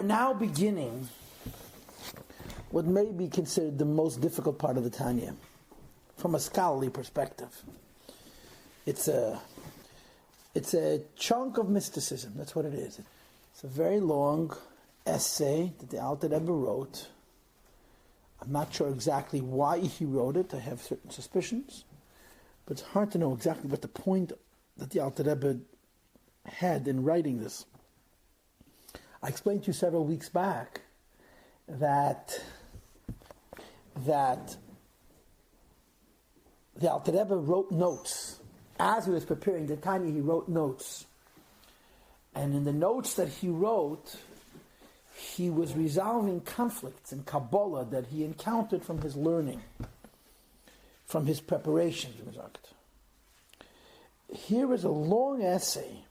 We're now beginning what may be considered the most difficult part of the Tanya, from a scholarly perspective. It's a chunk of mysticism. That's what it is. It's a very long essay that the Alter Rebbe wrote. I'm not sure exactly why he wrote it. I have certain suspicions, but it's hard to know exactly what the point that the Alter Rebbe had in writing this. I explained to you several weeks back that the Alter Rebbe wrote notes. As he was preparing the Tanya, he wrote notes. And in the notes that he wrote, he was resolving conflicts in Kabbalah that he encountered from his learning, from his preparation. Here is a long essay.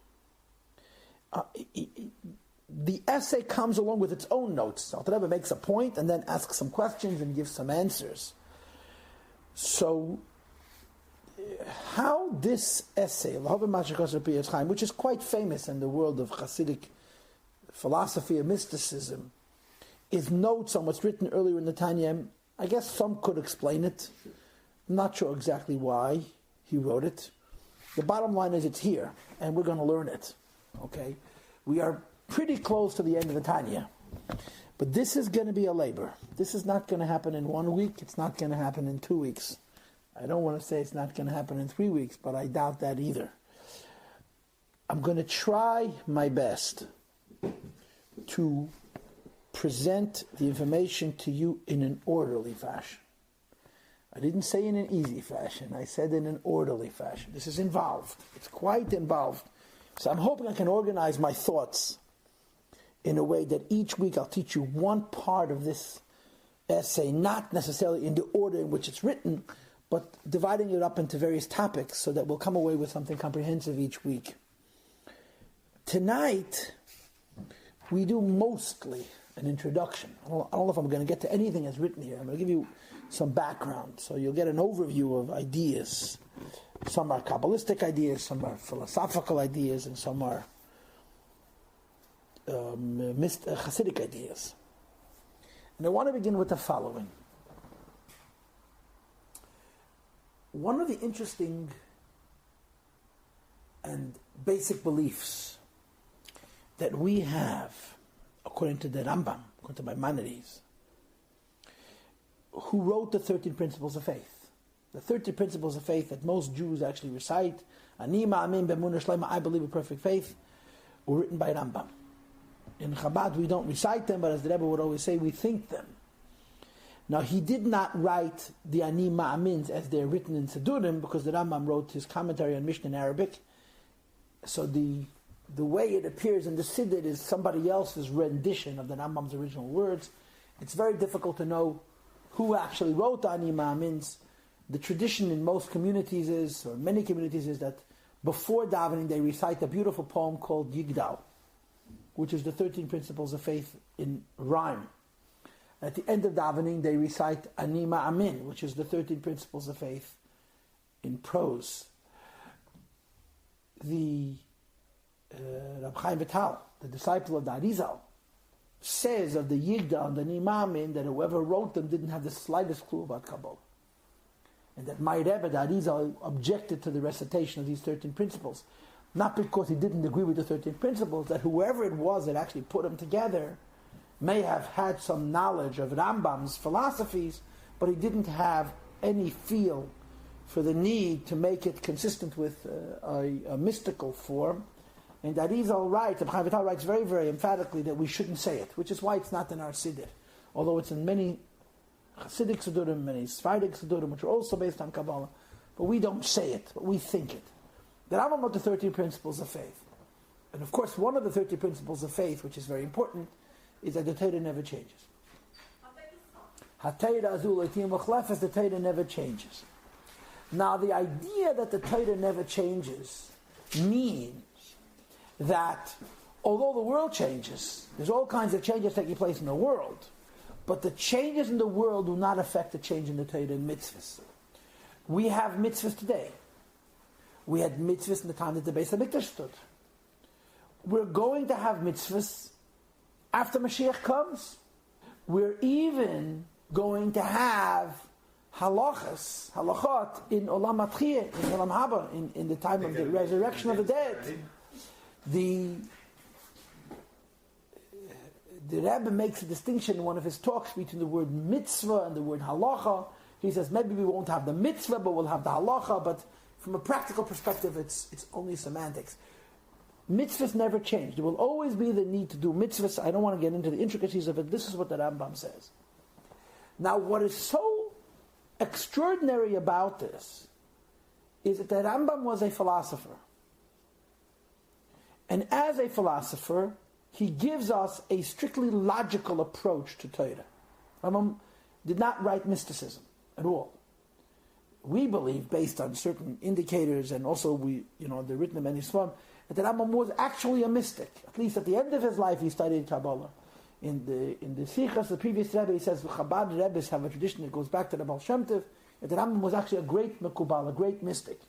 The essay comes along with its own notes. Alter Rebbe makes a point and then asks some questions and gives some answers. So, how this essay, which is quite famous in the world of Hasidic philosophy and mysticism, is notes on what's written earlier in the Tanya. I guess some could explain it. I'm not sure exactly why he wrote it. The bottom line is it's here, and we're going to learn it. Okay? We are pretty close to the end of the Tanya. But this is going to be a labor. This is not going to happen in 1 week. It's not going to happen in 2 weeks. I don't want to say it's not going to happen in 3 weeks, but I doubt that either. I'm going to try my best to present the information to you in an orderly fashion. I didn't say in an easy fashion. I said in an orderly fashion. This is involved. It's quite involved. So I'm hoping I can organize my thoughts in a way that each week I'll teach you one part of this essay, not necessarily in the order in which it's written, but dividing it up into various topics so that we'll come away with something comprehensive each week. Tonight, we do mostly an introduction. I don't know if I'm going to get to anything that's written here. I'm going to give you some background, so you'll get an overview of ideas. Some are Kabbalistic ideas, some are philosophical ideas, and some are Hasidic ideas. And I want to begin with the following. One of the interesting and basic beliefs that we have, according to the Rambam, according to Maimonides, who wrote the 13 Principles of Faith. The 13 Principles of Faith that most Jews actually recite, Ani ma'amin b'emunah shlema, I believe in perfect faith, were written by Rambam. In Chabad we don't recite them, but as the Rebbe would always say, we think them. Now he did not write the Ani ma'amins as they're written in Sidurim, because the Rambam wrote his commentary on Mishnah in Arabic. So the way it appears in the Siddur is somebody else's rendition of the Rambam's original words. It's very difficult to know who actually wrote the Ani ma'amins. The tradition in most communities is, or many communities is, that before davening they recite a beautiful poem called Yigdal, which is the 13 Principles of Faith in rhyme. At the end of davening they recite Ani Ma'amin, which is the 13 Principles of Faith in prose. The Rabbi Chaim Vital, the disciple of the Arizal, says of the Yigdal and the Ani Ma'amin that whoever wrote them didn't have the slightest clue about Kabbalah. And that my Rebbe, the Arizal, objected to the recitation of these 13 principles. Not because he didn't agree with the 13 principles, that whoever it was that actually put them together may have had some knowledge of Rambam's philosophies, but he didn't have any feel for the need to make it consistent with a mystical form. And Arizal writes, Rabbi Chaim Vital writes very, very emphatically that we shouldn't say it, which is why it's not in our Siddur. Although it's in many Hasidic Sidurim, many Sephardic Sidurim, which are also based on Kabbalah, but we don't say it, but we think it. The Rambam wrote the 13 Principles of Faith. And of course, one of the 13 Principles of Faith, which is very important, is that the Torah never changes. HaTorah azul leitim v'chlefes, the Torah never changes. Now, the idea that the Torah never changes means that although the world changes, there's all kinds of changes taking place in the world, but the changes in the world do not affect the change in the Torah and mitzvahs. We have mitzvahs today. We had mitzvahs in the time that the Beis HaMikdash stood. We're going to have mitzvahs After Mashiach comes, we're even going to have halachot in Olam Atchiyah, in Olam Haba, in the time of the resurrection of the dead. The Rabbi makes a distinction in one of his talks between the word mitzvah and the word halacha. He says maybe we won't have the mitzvah, but we'll have the halacha. But from a practical perspective, it's only semantics. Mitzvahs never change. There will always be the need to do mitzvahs. I don't want to get into the intricacies of it. This is what the Rambam says. Now, what is so extraordinary about this is that the Rambam was a philosopher. And as a philosopher, he gives us a strictly logical approach to Torah. Rambam did not write mysticism at all. We believe, based on certain indicators, and also they're written in many Sfam, that the Rambam was actually a mystic. At least at the end of his life, he studied Kabbalah. In the Sichas, the previous Rebbe, he says, the Chabad Rebbes have a tradition that goes back to the Baal Shem Tov, that the Rambam was actually a great Mekubal, a great mystic.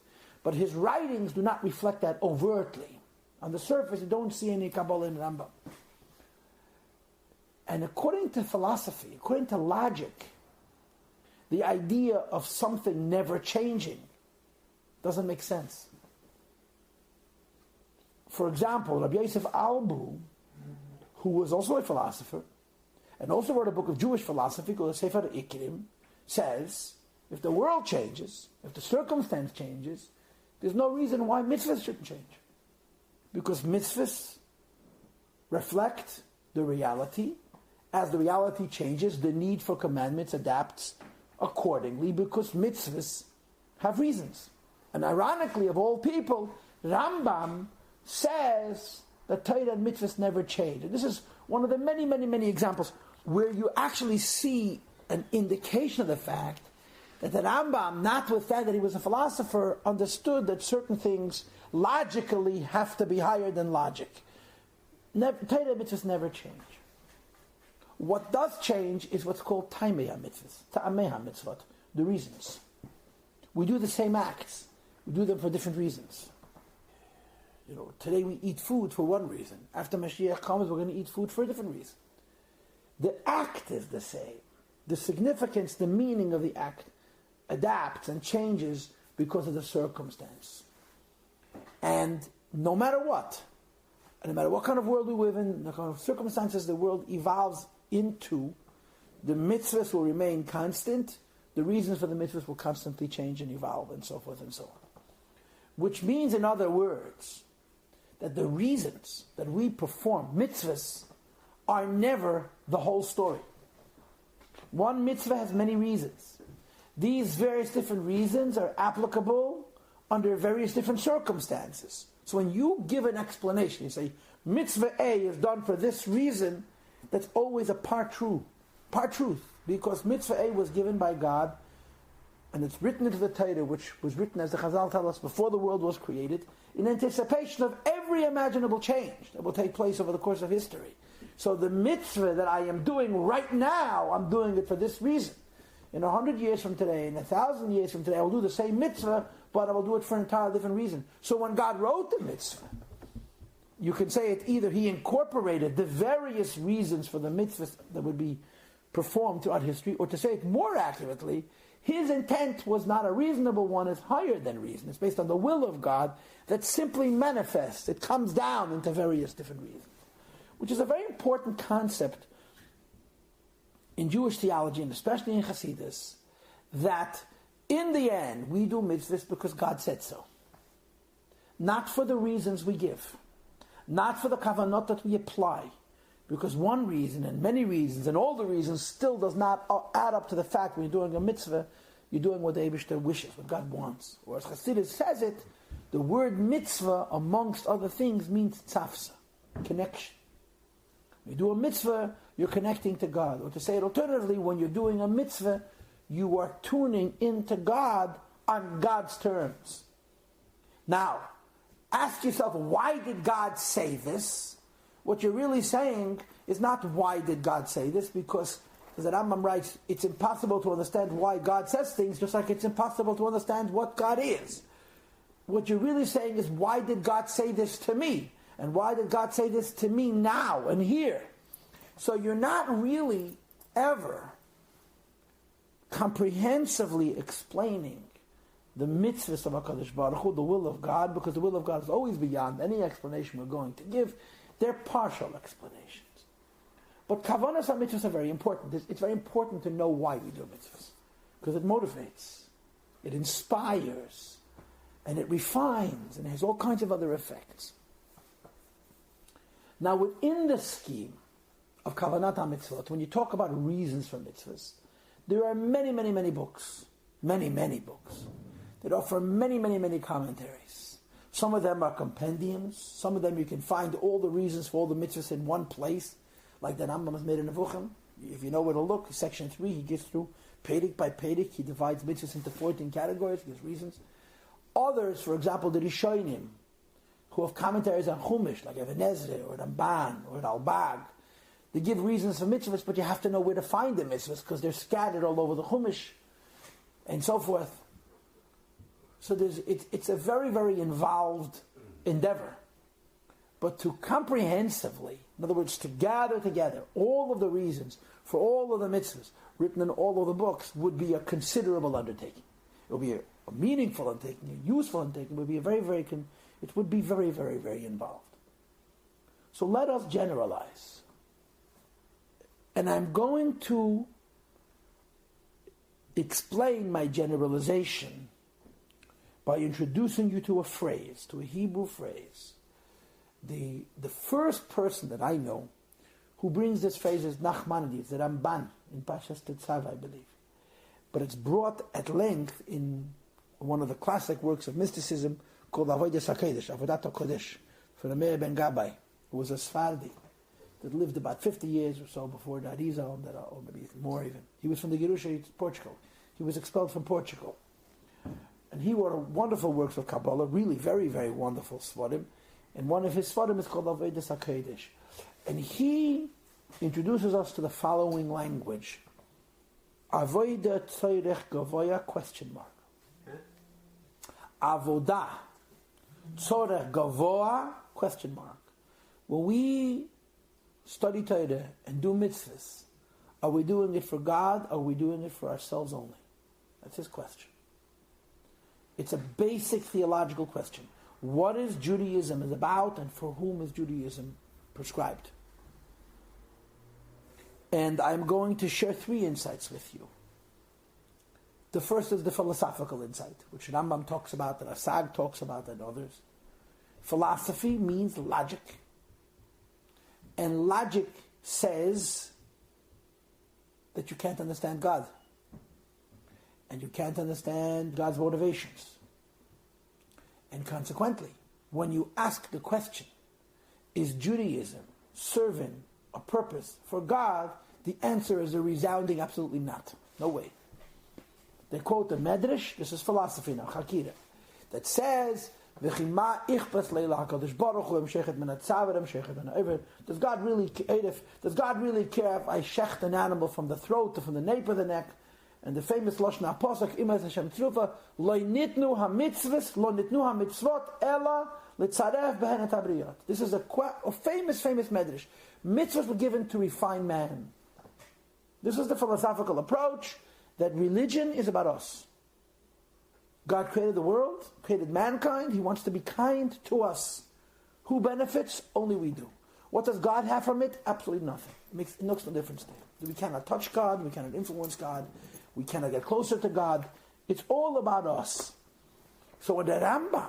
But his writings do not reflect that overtly. On the surface, you don't see any Kabbalah in Rambam. And according to philosophy, according to logic, the idea of something never changing doesn't make sense. For example, Rabbi Yosef Albu, who was also a philosopher, and also wrote a book of Jewish philosophy called the Sefer Ikrim, says, if the world changes, if the circumstance changes, there's no reason why mitzvahs shouldn't change. Because mitzvahs reflect the reality. As the reality changes, the need for commandments adapts accordingly, because mitzvahs have reasons. And ironically, of all people, Rambam says that Torah and mitzvahs never change. And this is one of the many, many, many examples where you actually see an indication of the fact that the Rambam, notwithstanding that he was a philosopher, understood that certain things logically have to be higher than logic. Torah and mitzvahs never change. What does change is what's called Ta'amei HaMitzvahs, Ta'amei HaMitzvot, the reasons. We do the same acts. We do them for different reasons. Today we eat food for one reason. After Mashiach comes, we're going to eat food for a different reason. The act is the same. The significance, the meaning of the act adapts and changes because of the circumstance. And no matter what kind of world we live in, the kind of circumstances the world evolves into, the mitzvahs will remain constant, the reasons for the mitzvahs will constantly change and evolve, and so forth and so on. Which means, in other words, that the reasons that we perform mitzvahs are never the whole story. One mitzvah has many reasons. These various different reasons are applicable under various different circumstances. So when you give an explanation, you say, mitzvah A is done for this reason, that's always a part truth, because mitzvah A was given by God, and it's written into the Torah, which was written, as the Chazal tell us, before the world was created, in anticipation of every imaginable change that will take place over the course of history. So the mitzvah that I am doing right now, I'm doing it for this reason. In 100 years from today, in 1,000 years from today, I will do the same mitzvah, but I will do it for an entirely different reason. So when God wrote the mitzvah, you can say it either He incorporated the various reasons for the mitzvahs that would be performed throughout history, or to say it more accurately, His intent was not a reasonable one, it's higher than reason. It's based on the will of God that simply manifests. It comes down into various different reasons. Which is a very important concept in Jewish theology, and especially in Hasidus, that in the end we do mitzvahs because God said so. Not for the reasons we give. Not for the kavanot that we apply. Because one reason and many reasons and all the reasons still does not add up to the fact when you're doing a mitzvah, you're doing what the Eibishter wishes, what God wants. Or as Hasidus says it, the word mitzvah, amongst other things, means tzafsa, connection. When you do a mitzvah, you're connecting to God. Or to say it alternatively, when you're doing a mitzvah, you are tuning into God on God's terms. Now, ask yourself, why did God say this? What you're really saying is not why did God say this, because, as the Rambam writes, it's impossible to understand why God says things, just like it's impossible to understand what God is. What you're really saying is, why did God say this to me? And why did God say this to me now and here? So you're not really ever comprehensively explaining the mitzvahs of HaKadosh Baruch Hu, the will of God, because the will of God is always beyond any explanation we're going to give. They're partial explanations. But kavanas on mitzvahs are very important. It's very important to know why we do mitzvahs, because it motivates, it inspires, and it refines, and it has all kinds of other effects. Now, within the scheme of kavanat ha-mitzvot, when you talk about reasons for mitzvahs, there are many, many, many books, many, many books, that offer many, many, many commentaries. Some of them are compendiums. Some of them you can find all the reasons for all the mitzvahs in one place, like the Rambam has made in Nevuchim. If you know where to look, section 3, he gives through Pedic by Pedic. He divides mitzvahs into 14 categories, gives reasons. Others, for example, the Rishonim, who have commentaries on Chumash, like Even Ezra, or Ramban, or Ralbag, they give reasons for mitzvahs, but you have to know where to find the mitzvahs, because they're scattered all over the Chumash, and so forth. So it's a very, very involved endeavor. But to comprehensively, in other words, to gather together all of the reasons for all of the mitzvahs written in all of the books would be a considerable undertaking. It would be a meaningful undertaking, a useful undertaking. It would be it would be very, very, very involved. So let us generalize. And I'm going to explain my generalization by introducing you to a phrase, to a Hebrew phrase. The first person that I know who brings this phrase is Nachmanides, the Ramban in Pashas Tetzav, I believe. But it's brought at length in one of the classic works of mysticism called Avodas HaKodesh, Avodat HaKodesh, for the Meir ben Gabbai, who was a Sephardi that lived about 50 years or so before the Arizal, or maybe more even. He was from the Yerusha, Portugal. He was expelled from Portugal. And he wrote wonderful works of Kabbalah, really very, very wonderful Svarim. And one of his Svarim is called Avodas HaKodesh. And he introduces us to the following language. Avodah Tzorech Gavoya, question mark. Avodah Tzorech Gavoa, question mark. When we study Torah and do mitzvahs, are we doing it for God, or are we doing it for ourselves only? That's his question. It's a basic theological question. What is Judaism is about, and for whom is Judaism prescribed? And I'm going to share 3 insights with you. The first is the philosophical insight, which Rambam talks about, that Asag talks about, and others. Philosophy means logic. And logic says that you can't understand God. And you can't understand God's motivations. And consequently, when you ask the question, is Judaism serving a purpose for God? The answer is a resounding absolutely not. No way. They quote the Medrash, this is philosophy now, Chakira, that says, does God really care if I shecht an animal from the throat or from the nape of the neck? And the famous Lashon HaPosach, Imaz Hashem Tzrufa, Lo nitnu ha-mitzvahs, lo nitnu ha-mitzvot, ela litzaref behen et habriyot. This is a famous Medrash. Mitzvahs were given to refine man. This is the philosophical approach, that religion is about us. God created the world, created mankind, He wants to be kind to us. Who benefits? Only we do. What does God have from it? Absolutely nothing. It makes no difference to Him. We cannot touch God, we cannot influence God, we cannot get closer to God. It's all about us. So when the Rambam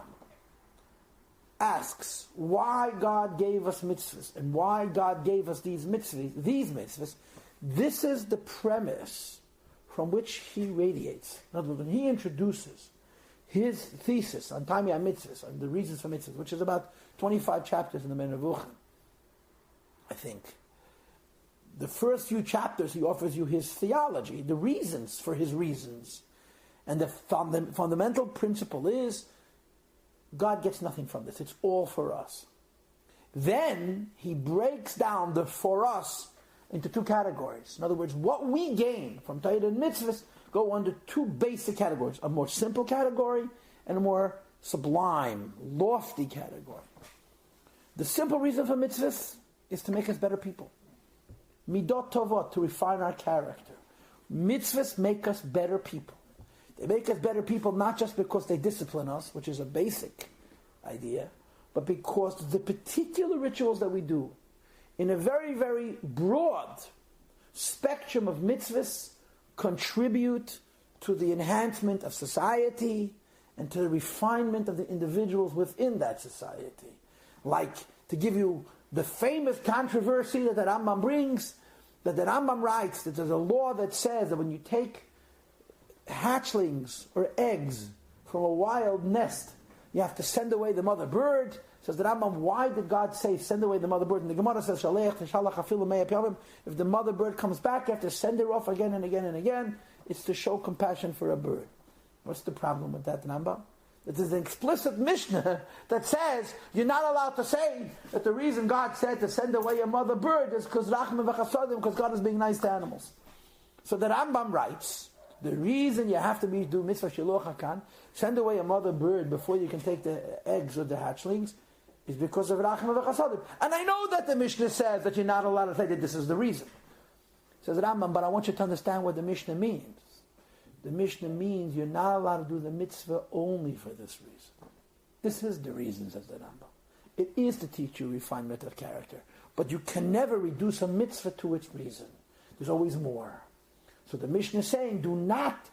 asks why God gave us mitzvahs and why God gave us these mitzvahs, this is the premise from which he radiates. In other words, when he introduces his thesis on Tanya mitzvahs, on the reasons for mitzvahs, which is about 25 chapters in the Nevuchim, I think. The first few chapters, he offers you his theology, the reasons for his reasons. And the fundamental principle is, God gets nothing from this. It's all for us. Then he breaks down the for us into 2 categories. In other words, what we gain from Torah and mitzvahs go under 2 basic categories. A more simple category and a more sublime, lofty category. The simple reason for mitzvahs is to make us better people. midot tovot, to refine our character. Mitzvahs make us better people. They make us better people not just because they discipline us, which is a basic idea, but because the particular rituals that we do in a very, very broad spectrum of mitzvahs contribute to the enhancement of society and to the refinement of the individuals within that society. Like, to give you the famous controversy that the Rambam brings, that the Rambam writes that there's a law that says that when you take hatchlings or eggs from a wild nest, you have to send away the mother bird. Says the Rambam, why did God say send away the mother bird? And the Gemara says, if the mother bird comes back, you have to send her off again and again and again. It's to show compassion for a bird. What's the problem with that, Rambam? That there's an explicit Mishnah that says you're not allowed to say that the reason God said to send away a mother bird is because God is being nice to animals. So the Rambam writes, the reason you have to do mitzvah shiluach hakan, send away a mother bird before you can take the eggs or the hatchlings, is because of rachma v'chasadim. And I know that the Mishnah says that you're not allowed to say that this is the reason. Says Rambam, but I want you to understand what the Mishnah means. The Mishnah means you're not allowed to do the mitzvah only for this reason. This is the reason, says the Rambam. It is to teach you refinement of character. But you can never reduce a mitzvah to its reason. There's always more. So the Mishnah is saying, do not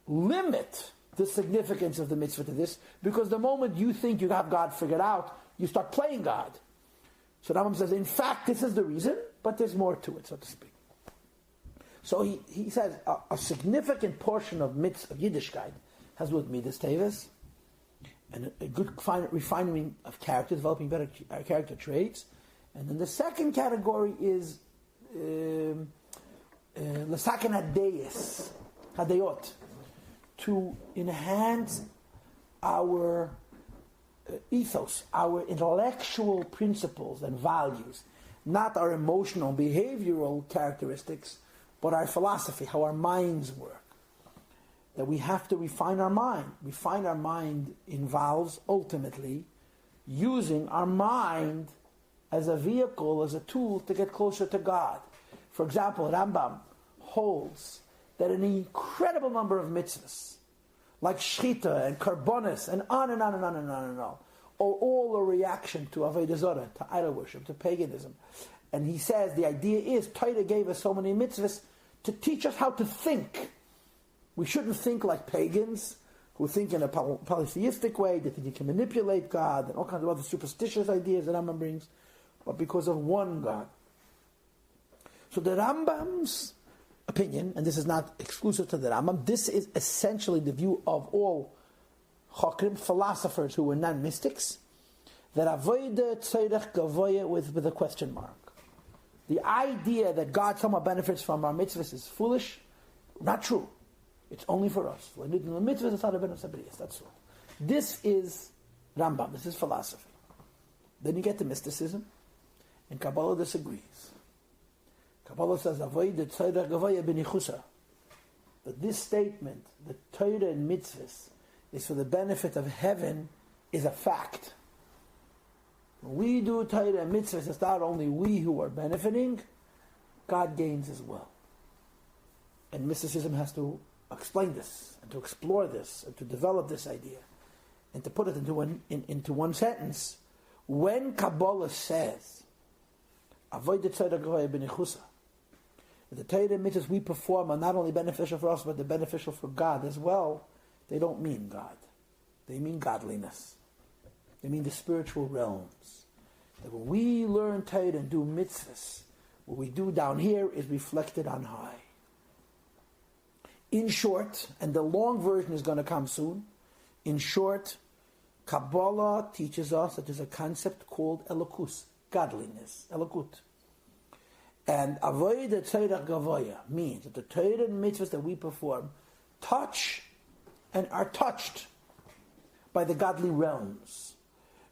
limit the significance of the mitzvah to this, because the moment you think you have God figured out, you start playing God. So Rambam says, in fact, this is the reason, but there's more to it, so to speak. So he says a significant portion of mitzvah, of Yiddishkeit, has with midas tevis, and a good refinement of character, developing better character traits. And then the second category is l'saken hadeyot, to enhance our ethos, our intellectual principles and values, not our emotional, behavioral characteristics, but our philosophy, how our minds work. That we have to refine our mind. Refine our mind involves, ultimately, using our mind as a vehicle, as a tool to get closer to God. For example, Rambam holds that an incredible number of mitzvahs, like shchita and karbonis, and on and on and on and on and on, are all a reaction to avodah zarah, to idol worship, to paganism. And he says the idea is, Torah gave us so many mitzvahs to teach us how to think. We shouldn't think like pagans, who think in a polytheistic way, that you can manipulate God, and all kinds of other superstitious ideas that Rambam brings, but because of one God. So the Rambam's opinion, and this is not exclusive to the Rambam, this is essentially the view of all chokrim, philosophers who were non-mystics, that avodah tzorech gavoya with a question mark. The idea that God somewhat benefits from our mitzvahs is foolish, not true. It's only for us. When we do the mitzvahs, it's not a benefit of somebody else. That's all. This is Rambam. This is philosophy. Then you get to mysticism, and Kabbalah disagrees. Kabbalah says, avodah tzorech gavoya b'nichusa. That this statement, that Torah and mitzvahs is for the benefit of heaven, is a fact. When we do Torah and mitzvahs, it's not only we who are benefiting, God gains as well. And mysticism has to explain this, and to explore this, and to develop this idea, and to put it into one sentence. When Kabbalah says, avodah tzorech gavoya b'nichusa, the Torah and mitzvahs we perform are not only beneficial for us, but they're beneficial for God as well, they don't mean God. They mean godliness. They mean the spiritual realms. That when we learn Torah and do mitzvahs, what we do down here is reflected on high. In short, and the long version is going to come soon, in short, Kabbalah teaches us that there's a concept called elokus, godliness, elokut. And avodah tzorech gavoya means that the Torah and mitzvahs that we perform touch and are touched by the godly realms.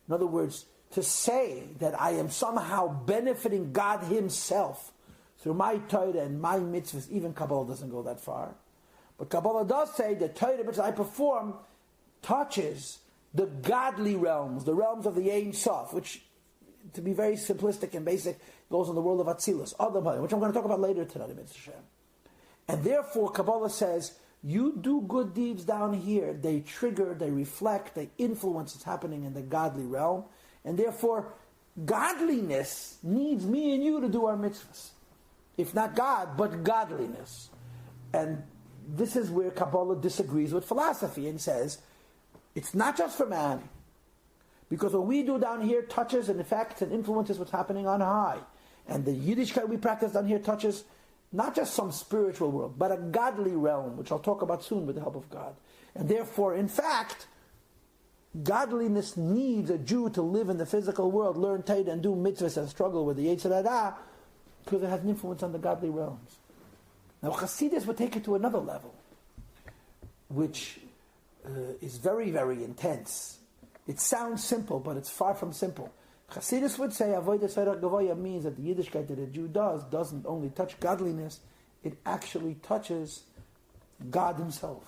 In other words, to say that I am somehow benefiting God Himself through my Torah and my mitzvahs, even Kabbalah doesn't go that far. But Kabbalah does say that Torah mitzvahs I perform touches the godly realms, the realms of the Ein Sof, which to be very simplistic and basic, goes in the world of Atzilus, Adam, which I'm going to talk about later tonight, and therefore Kabbalah says, you do good deeds down here, they trigger, they reflect, they influence what's happening in the godly realm, and therefore godliness needs me and you to do our mitzvahs. If not God, but godliness. And this is where Kabbalah disagrees with philosophy and says, it's not just for man, because what we do down here touches and affects and influences what's happening on high. And the Yiddishkeit we practice down here touches not just some spiritual world, but a godly realm, which I'll talk about soon with the help of God. And therefore, in fact, godliness needs a Jew to live in the physical world, learn Torah and do mitzvahs and struggle with the Yetzer Hara, because it has an influence on the godly realms. Now Chassidus would take it to another level, which is very, very intense. It sounds simple, but it's far from simple. Chassidus would say Avodas Harach Gavoya means that the Yiddishkeit that a Jew doesn't only touch godliness, it actually touches God himself.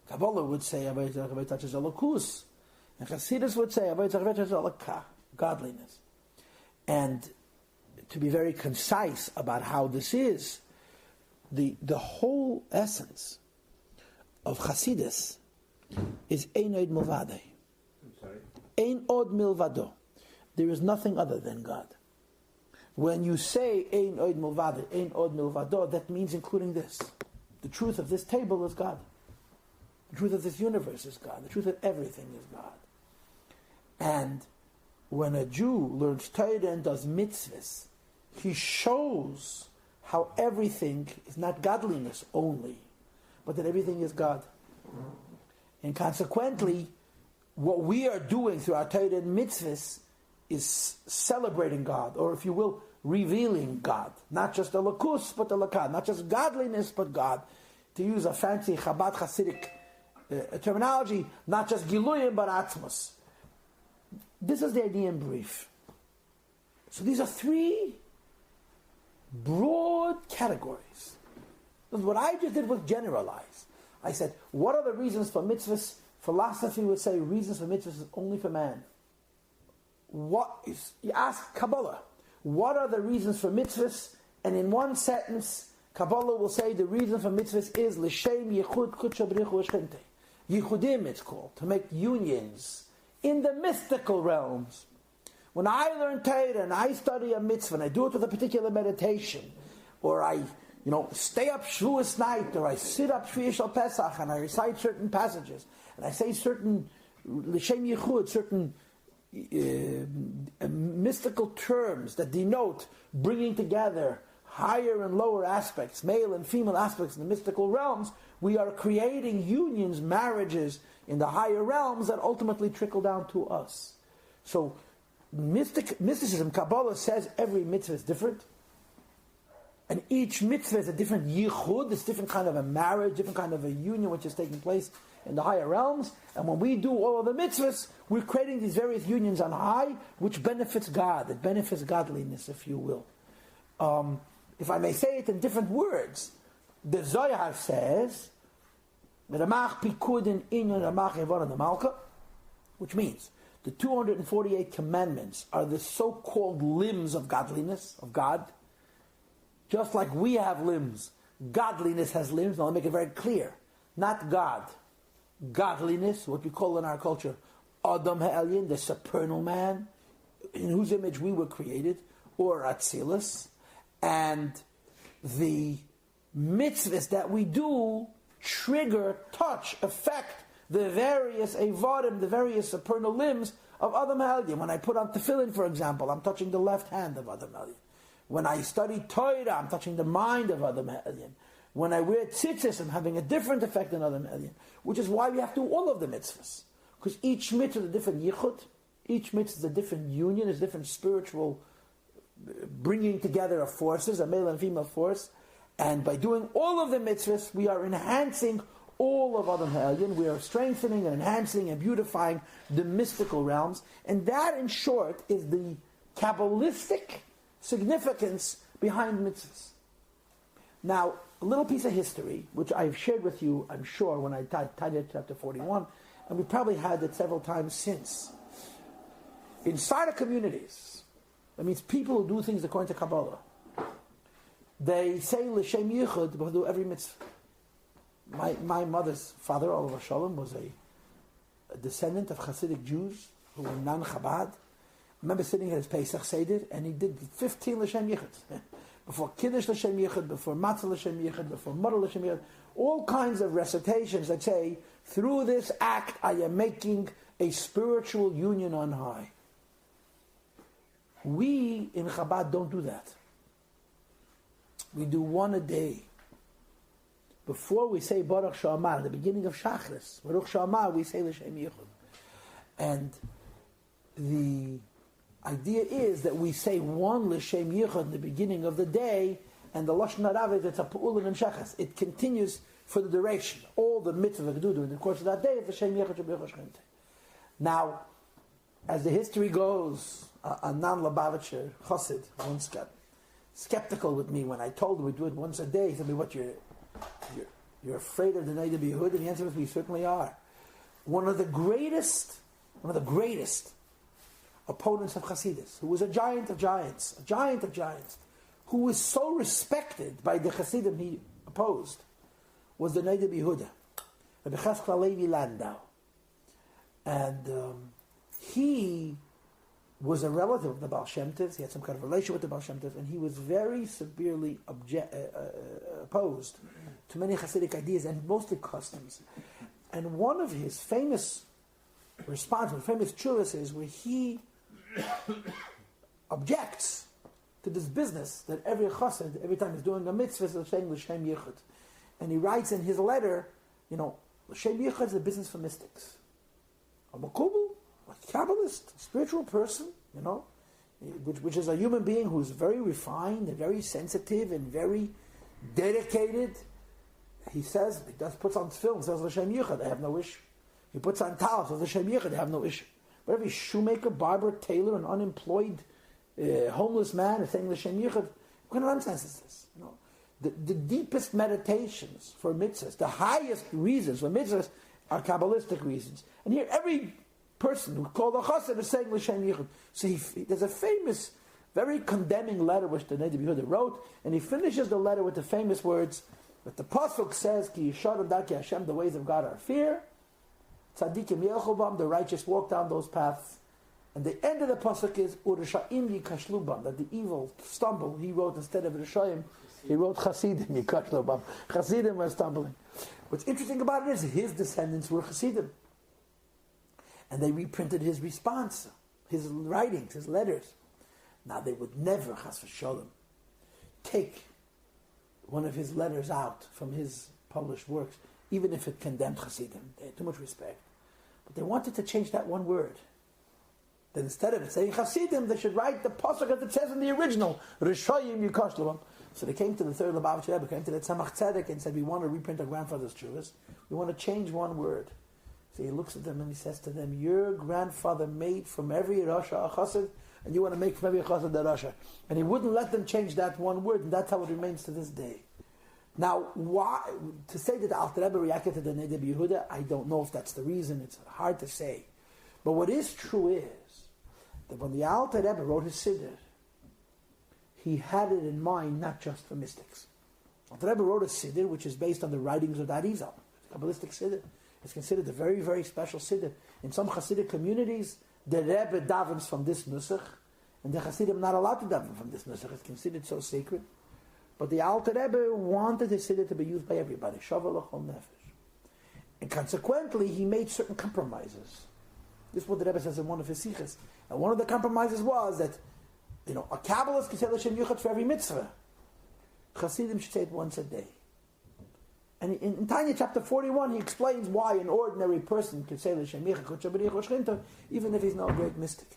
Kabbalah would say Avodas Harach touches Elokus, and Chassidus would say Avodas Harach touches Elokah, godliness. And to be very concise about how this is, the whole essence of Chassidus is Ein Od Milvado. Ein Od Milvado. There is nothing other than God. When you say Ein Od Milvado, Ein Od Milvado, that means including this. The truth of this table is God. The truth of this universe is God. The truth of everything is God. And when a Jew learns Torah and does mitzvahs, he shows how everything is not godliness only, but that everything is God. And consequently, what we are doing through our Torah and mitzvahs is celebrating God, or if you will, revealing God. Not just the lakus, but the lakad. Not just godliness, but God. To use a fancy Chabad Hasidic terminology, not just giluyim, but atzmos. This is the idea in brief. So these are three broad categories. What I just did was generalize. I said, what are the reasons for mitzvahs? Philosophy would say reasons for mitzvahs is only for man. You ask Kabbalah, what are the reasons for mitzvahs? And in one sentence, Kabbalah will say the reason for mitzvahs is l'shem yichud kudsha b'richu v'shchinte. Yichudim it's called, to make unions in the mystical realms. When I learn Torah and I study a mitzvah and I do it with a particular meditation, or I stay up Shavuos night, or I sit up Shvius Shal Pesach and I recite certain passages, and I say certain l'shem yichud, certain mystical terms that denote bringing together higher and lower aspects, male and female aspects in the mystical realms, we are creating unions, marriages in the higher realms that ultimately trickle down to us. So mysticism, Kabbalah says every mitzvah is different, and each mitzvah is a different yichud, it's different kind of a marriage, different kind of a union which is taking place in the higher realms. And when we do all of the mitzvahs, we're creating these various unions on high, which benefits God. It benefits godliness, if you will. If I may say it in different words, the Zohar says, which means the 248 commandments are the so-called limbs of godliness, of God. Just like we have limbs, godliness has limbs. Now, I'll make it very clear. Not God. Godliness, what we call in our culture, Adam Ha'elyon, the supernal man, in whose image we were created, or Atzilus, and the mitzvahs that we do trigger, touch, affect the various evadim, the various supernal limbs of Adam Ha'elyon. When I put on tefillin, for example, I'm touching the left hand of Adam Ha'elyon. When I study Torah, I'm touching the mind of Adam Ha'elyon. When I wear tzitzis, I'm having a different effect than Adam Ha'elyon, which is why we have to do all of the mitzvahs. Because each mitzvah is a different yichud, each mitzvah is a different union, is a different spiritual bringing together of forces, a male and female force. And by doing all of the mitzvahs, we are enhancing all of Adam Ha'elyon. We are strengthening and enhancing and beautifying the mystical realms. And that, in short, is the Kabbalistic significance behind mitzvahs. Now, a little piece of history, which I've shared with you, I'm sure, when I taught Tanya chapter 41, and we probably had it several times since. inside of communities, that means people who do things according to Kabbalah, they say L'Shem Yichud before every mitzvah. My mother's father, Olav Shalom, was a descendant of Hasidic Jews who were non-Chabad. I remember sitting at his Pesach Seder, and he did 15 L'Shem Yichud. Before Kiddush L'Shem Yichud, before Matzah L'Shem Yichud, before Mother L'Shem Yichud, all kinds of recitations that say, through this act I am making a spiritual union on high. We in Chabad don't do that. We do one a day. Before we say Baruch Sha'amar, at the beginning of Shachris, Baruch Sha'amar, we say L'Shem Yichud. And the idea is that we say one L'Shem Yichud in the beginning of the day, and the Lashon Harav is it's a Pu'ul and Shachas. It continues for the duration. All the mitzvah we do during the course of that day is L'Shem Yichud Shabbat Shchinte. Now, as the history goes, a non-Lubavitcher Chassid once got skeptical with me when I told him we do it once a day. He said, "What, you're afraid of the night of Yehud?" And the answer was, we certainly are. One of the greatest opponents of Hasidus, who was a giant of giants, who was so respected by the Hasidim he opposed, was the Neidah Yehuda, Rabbi Cheskel Levi Landau. And he was a relative of the Baal Shem Tovs. He had some kind of relation with the Baal Shem Tovs, and he was very severely opposed to many Hasidic ideas and mostly customs. And one of his famous responses, famous chuvas, is where he objects to this business that every chassid, every time he's doing a mitzvah, is saying L'Shem Yichud. And he writes in his letter, L'Shem Yichud is a business for mystics. A makubal, a Kabbalist, a spiritual person, which is a human being who's very refined and very sensitive and very dedicated. He says, he puts on film, says L'Shem Yichud, I have no issue. He puts on towel, says L'Shem Yichud, I have no issue. But every shoemaker, barber, tailor, an unemployed, homeless man is saying L'Shem Yichud, what kind of nonsense is this? The deepest meditations for mitzvahs, the highest reasons for mitzvahs are Kabbalistic reasons. And here every person who called a chassid is saying L'Shem Yichud. So there's a famous, very condemning letter which the Neidah Yehuda wrote, and he finishes the letter with the famous words that the pasuk says, Ki yisharim darkei Hashem, the ways of God are fear. Tzadikim yelchu bam, the righteous walk down those paths. And the end of the pasuk is Urisha'im yikashlu bam, that the evil stumble. He wrote instead of Rishayim, he wrote Chasidim yikashlu bam. Chasidim were stumbling. What's interesting about it is his descendants were Chasidim. And they reprinted his response, his writings, his letters. Now they would never, chas v'sholem, take one of his letters out from his published works, even if it condemned Hasidim. They had too much respect. But they wanted to change that one word. That instead of it saying Hasidim, they should write the pasuk as it says in the original, Rishayim Yikashluvam. So they came to the third Lubavitcher Rebbe, came to the Tzemach Tzedek and said, we want to reprint our grandfather's chuvas. We want to change one word. So he looks at them and he says to them, your grandfather made from every Rasha a chassid, and you want to make from every chassid a Rasha. And he wouldn't let them change that one word, and that's how it remains to this day. Now, why to say that the Alter Rebbe reacted to the Neidah Yehuda, I don't know if that's the reason. It's hard to say. But what is true is that when the Alter Rebbe wrote his Siddur, he had it in mind not just for mystics. Alter Rebbe wrote a Siddur which is based on the writings of the Arizal, the Kabbalistic Siddur. It's considered a very, very special Siddur. In some Hasidic communities, the Rebbe davens from this Nusach, and the Hasidim are not allowed to daven from this Nusach. It's considered so sacred. But the Alter Rebbe wanted his Siddur to be used by everybody. Shavuot l'chol nefesh. And consequently, he made certain compromises. This is what the Rebbe says in one of his sichos. And one of the compromises was that, a Kabbalist can say L'Shem Yichud for every mitzvah. Hasidim should say it once a day. And in Tanya chapter 41, he explains why an ordinary person can say L'Shem Yichud, even if he's not a great mystic.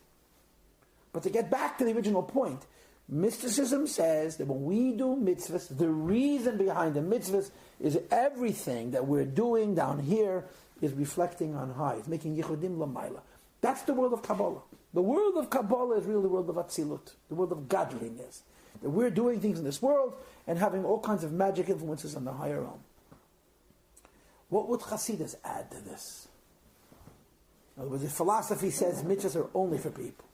But to get back to the original point, mysticism says that when we do mitzvahs, the reason behind the mitzvahs is everything that we're doing down here is reflecting on high. It's making yichudim l'mayla. That's the world of Kabbalah. The world of Kabbalah is really the world of Atzilut, the world of godliness. That we're doing things in this world and having all kinds of magic influences on the higher realm. What would Hasidus add to this? In other words, the philosophy says mitzvahs are only for people.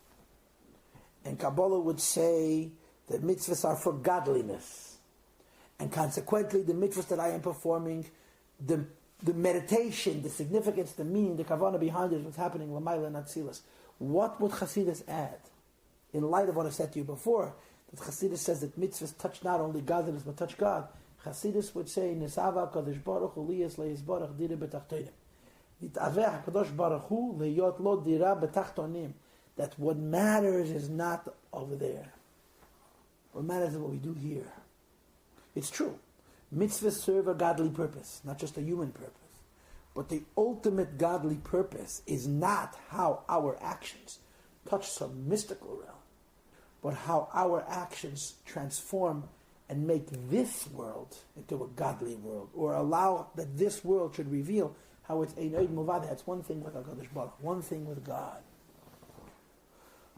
And Kabbalah would say that mitzvahs are for godliness. And consequently, the mitzvahs that I am performing, the meditation, the significance, the meaning, the kavanah behind it, what's happening, Lamayla and Atzilus. What would Chassidus add? In light of what I said to you before, that Chassidus says that mitzvahs touch not only godliness, but touch God. Chassidus would say, Nisava Kadosh Baruch Hu liyas leis baruch dira betachtonim. Nitaveh HaKadosh Baruch Hu leyot lo dira betachtonim. That what matters is not over there. What matters is what we do here. It's true. Mitzvahs serve a godly purpose, not just a human purpose. But the ultimate godly purpose is not how our actions touch some mystical realm, but how our actions transform and make this world into a godly world, or allow that this world should reveal how it's ein oid muvada. It's one thing with HaKadosh Baruch, one thing with God.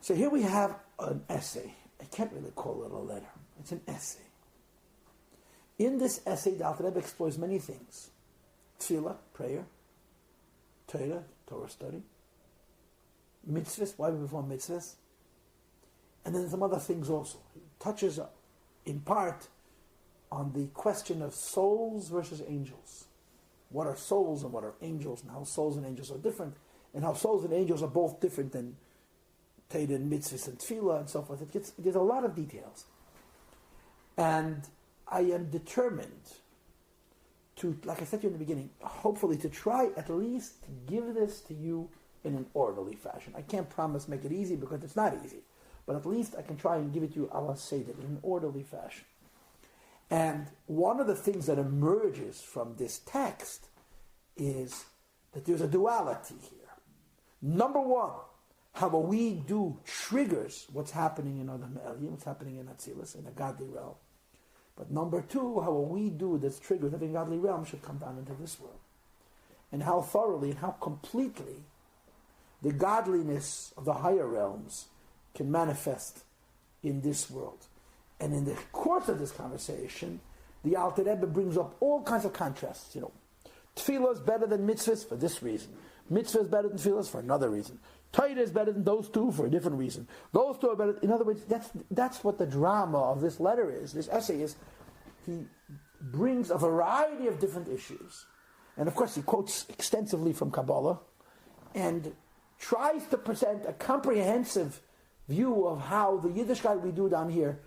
So here we have an essay. I can't really call it a letter. It's an essay. In this essay, the Alter Rebbe explores many things. Tefillah, prayer. Torah study. Mitzvahs, why we perform mitzvahs. And then some other things also. He touches in part on the question of souls versus angels. What are souls and what are angels, and how souls and angels are different, and how souls and angels are both different than Torah and mitzvahs and tefillah and so forth. There's a lot of details. And I am determined to, like I said to you in the beginning, hopefully to try at least to give this to you in an orderly fashion. I can't promise make it easy because it's not easy. But at least I can try and give it to you ala seder in an orderly fashion. And one of the things that emerges from this text is that there's a duality here. Number one, how what we do triggers what's happening in Adam Elyon, what's happening in Atzilus, in a godly realm. But number two, how what we do that's triggered in a godly realm should come down into this world. And how thoroughly and how completely the godliness of the higher realms can manifest in this world. And in the course of this conversation, the Alter Rebbe brings up all kinds of contrasts. Tefillah is better than mitzvahs for this reason. Mitzvah is better than tefillah for another reason. Torah is better than those two for a different reason. Those two are better. In other words, that's what the drama of this letter is. This essay is. He brings a variety of different issues. And of course, he quotes extensively from Kabbalah and tries to present a comprehensive view of how the Yiddishkeit we do down here,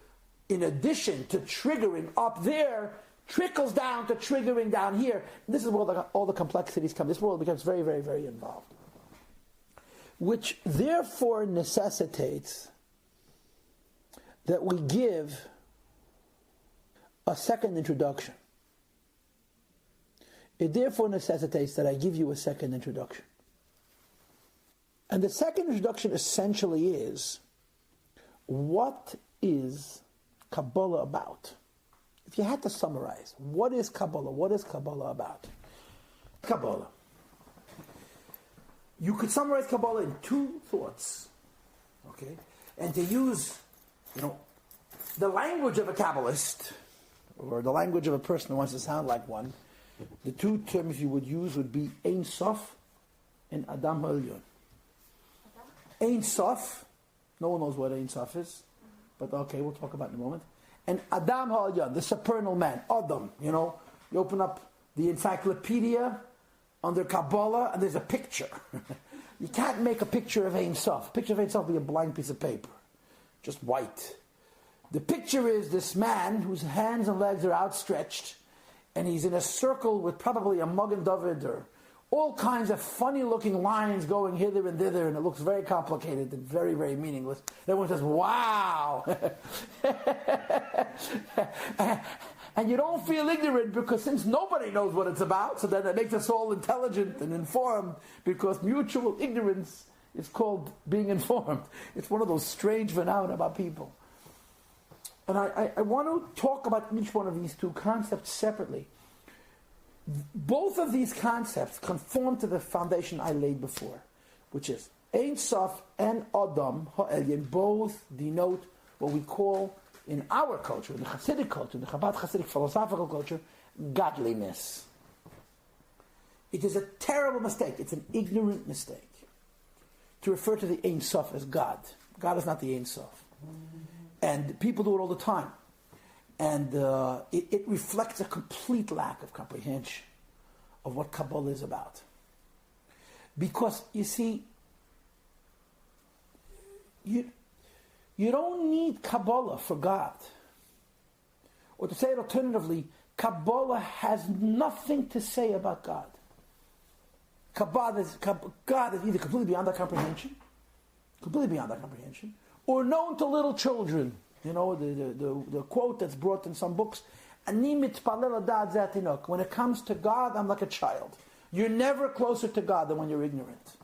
in addition to triggering up there, trickles down to triggering down here. This is where all the complexities come. This world becomes very, very, very involved. Which therefore necessitates that we give a second introduction. It therefore necessitates that I give you a second introduction. And the second introduction essentially is, what is Kabbalah about? If you had to summarize, what is Kabbalah? What is Kabbalah about? Kabbalah. You could summarize Kabbalah in two thoughts. Okay? And to use, the language of a Kabbalist, or the language of a person who wants to sound like one, the two terms you would use would be Ein Sof and Adam Ha'elyon. Ein Sof, no one knows what Ein Sof is, but okay, we'll talk about it in a moment. And Adam Ha'elyon, the supernal man, Adam, you open up the encyclopedia under Kabbalah, and there's a picture. You can't make a picture of Ein Sof. A picture of Ein Sof would be a blank piece of paper, just white. The picture is this man whose hands and legs are outstretched, and he's in a circle with probably a Magen David or all kinds of funny-looking lines going hither and thither, and it looks very complicated and very, very meaningless. Everyone says, wow! And you don't feel ignorant because since nobody knows what it's about, so then it makes us all intelligent and informed, because mutual ignorance is called being informed. It's one of those strange phenomena about people. And I want to talk about each one of these two concepts separately. Both of these concepts conform to the foundation I laid before, which is Ein Sof and Adam Ha'elyon both denote what we call in our culture, in the Hasidic culture, in the Chabad Hasidic philosophical culture, godliness. It is a terrible mistake. It's an ignorant mistake to refer to the Ein Sof as God. God is not the Ein Sof. And people do it all the time. And it reflects a complete lack of comprehension of what Kabbalah is about. Because, you see, you don't need Kabbalah for God. Or to say it alternatively, Kabbalah has nothing to say about God. God is either completely beyond our comprehension, or known to little children. You know, the quote that's brought in some books, Ani mitpalel adad zeh hatinok. When it comes to God, I'm like a child. You're never closer to God than when you're ignorant.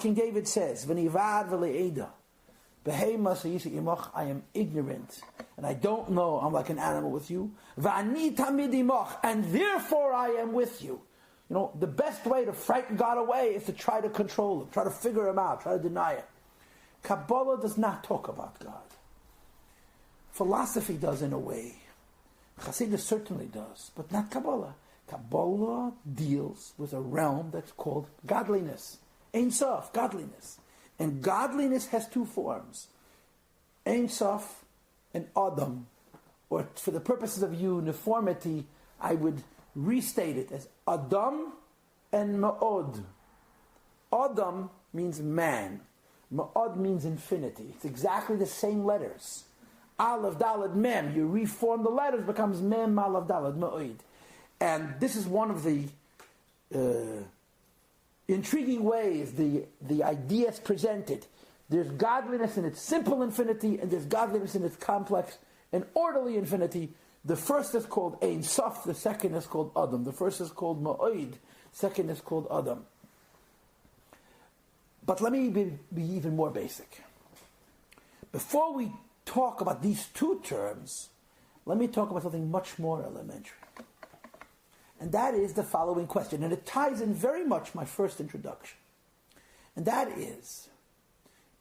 King David says, V'nivad v'le'eda, Behema sayisi imoch, I am ignorant, and I don't know, I'm like an animal with you. V'ani tamid imoch, and therefore I am with you. You know, the best way to frighten God away is to try to control him, try to figure him out, try to deny him. Kabbalah does not talk about God. Philosophy does in a way. Chassidus certainly does, but not Kabbalah. Kabbalah deals with a realm that's called godliness. Ein Sof, godliness. And godliness has two forms. Ein Sof and Adam. Or for the purposes of uniformity, I would restate it as Adam and Ma'od. Adam means man. Ma'od means infinity. It's exactly the same letters. Aleph, Daled, Mem. You reform the letters, becomes Mem, Aleph, Daled, Ma'od. And this is one of the intriguing ways the idea is presented. There's godliness in its simple infinity, and there's godliness in its complex and orderly infinity. The first is called Ein Sof, the second is called Adam. The first is called Ma'od, second is called Adam. But let me be even more basic. Before we talk about these two terms, let me talk about something much more elementary. And that is the following question, and it ties in very much my first introduction. And that is,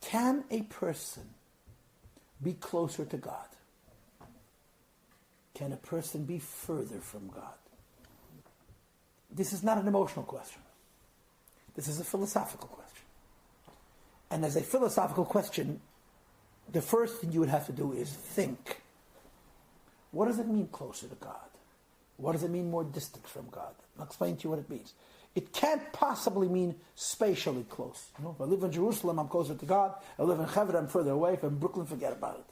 can a person be closer to God? Can a person be further from God? This is not an emotional question. This is a philosophical question. And as a philosophical question, the first thing you would have to do is think. What does it mean closer to God? What does it mean more distant from God? I'll explain to you what it means. It can't possibly mean spatially close. You know, if I live in Jerusalem, I'm closer to God. If I live in Hebron, I'm further away. If I'm in Brooklyn, forget about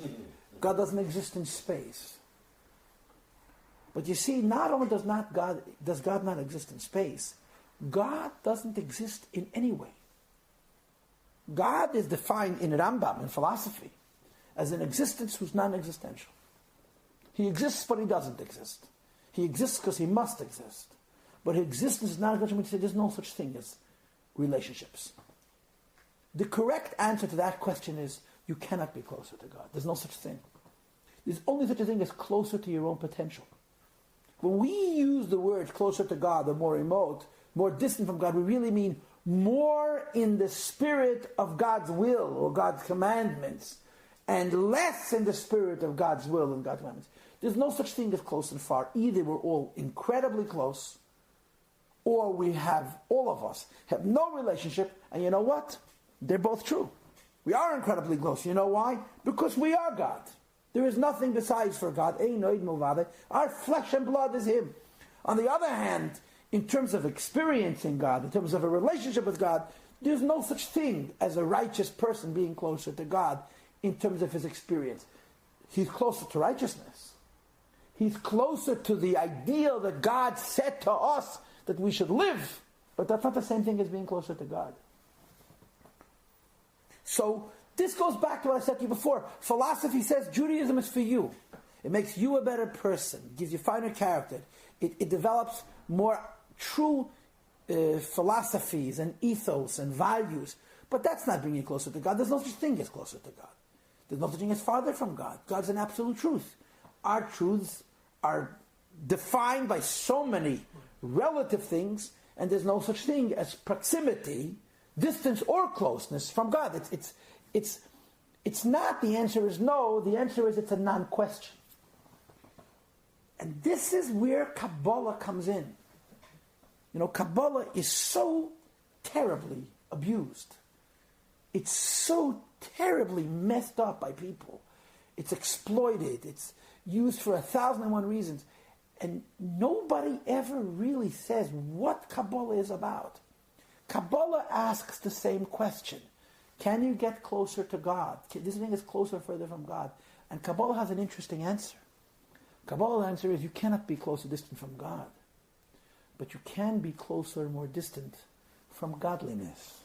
it. God doesn't exist in space. But you see, not only does God not exist in space, God doesn't exist in any way. God is defined in Rambam, in philosophy, as an existence who's non-existential. He exists, but he doesn't exist. He exists because he must exist. But his existence is non-existential. We say there's no such thing as relationships. The correct answer to that question is, you cannot be closer to God. There's no such thing. There's only such a thing as closer to your own potential. When we use the words closer to God or more remote, more distant from God, we really mean more in the spirit of God's will or God's commandments, and less in the spirit of God's will and God's commandments. There's no such thing as close and far. Either we're all incredibly close, or all of us have no relationship, and you know what? They're both true. We are incredibly close. You know why? Because we are God. There is nothing besides for God. Our flesh and blood is Him. On the other hand, in terms of experiencing God, in terms of a relationship with God, there's no such thing as a righteous person being closer to God in terms of his experience. He's closer to righteousness. He's closer to the ideal that God said to us that we should live. But that's not the same thing as being closer to God. So, this goes back to what I said to you before. Philosophy says Judaism is for you. It makes you a better person, gives you finer character. It develops more true philosophies and ethos and values. But that's not bringing you closer to God. There's no such thing as closer to God. There's no such thing as farther from God. God's an absolute truth. Our truths are defined by so many relative things, and there's no such thing as proximity, distance, or closeness from God. It's not, the answer is no, the answer is it's a non-question. And this is where Kabbalah comes in. You know, Kabbalah is so terribly abused. It's so terribly messed up by people. It's exploited. It's used for 1,001 reasons. And nobody ever really says what Kabbalah is about. Kabbalah asks the same question. Can you get closer to God? This thing is closer or further from God. And Kabbalah has an interesting answer. Kabbalah's answer is you cannot be close or distant from God. But you can be closer or more distant from godliness.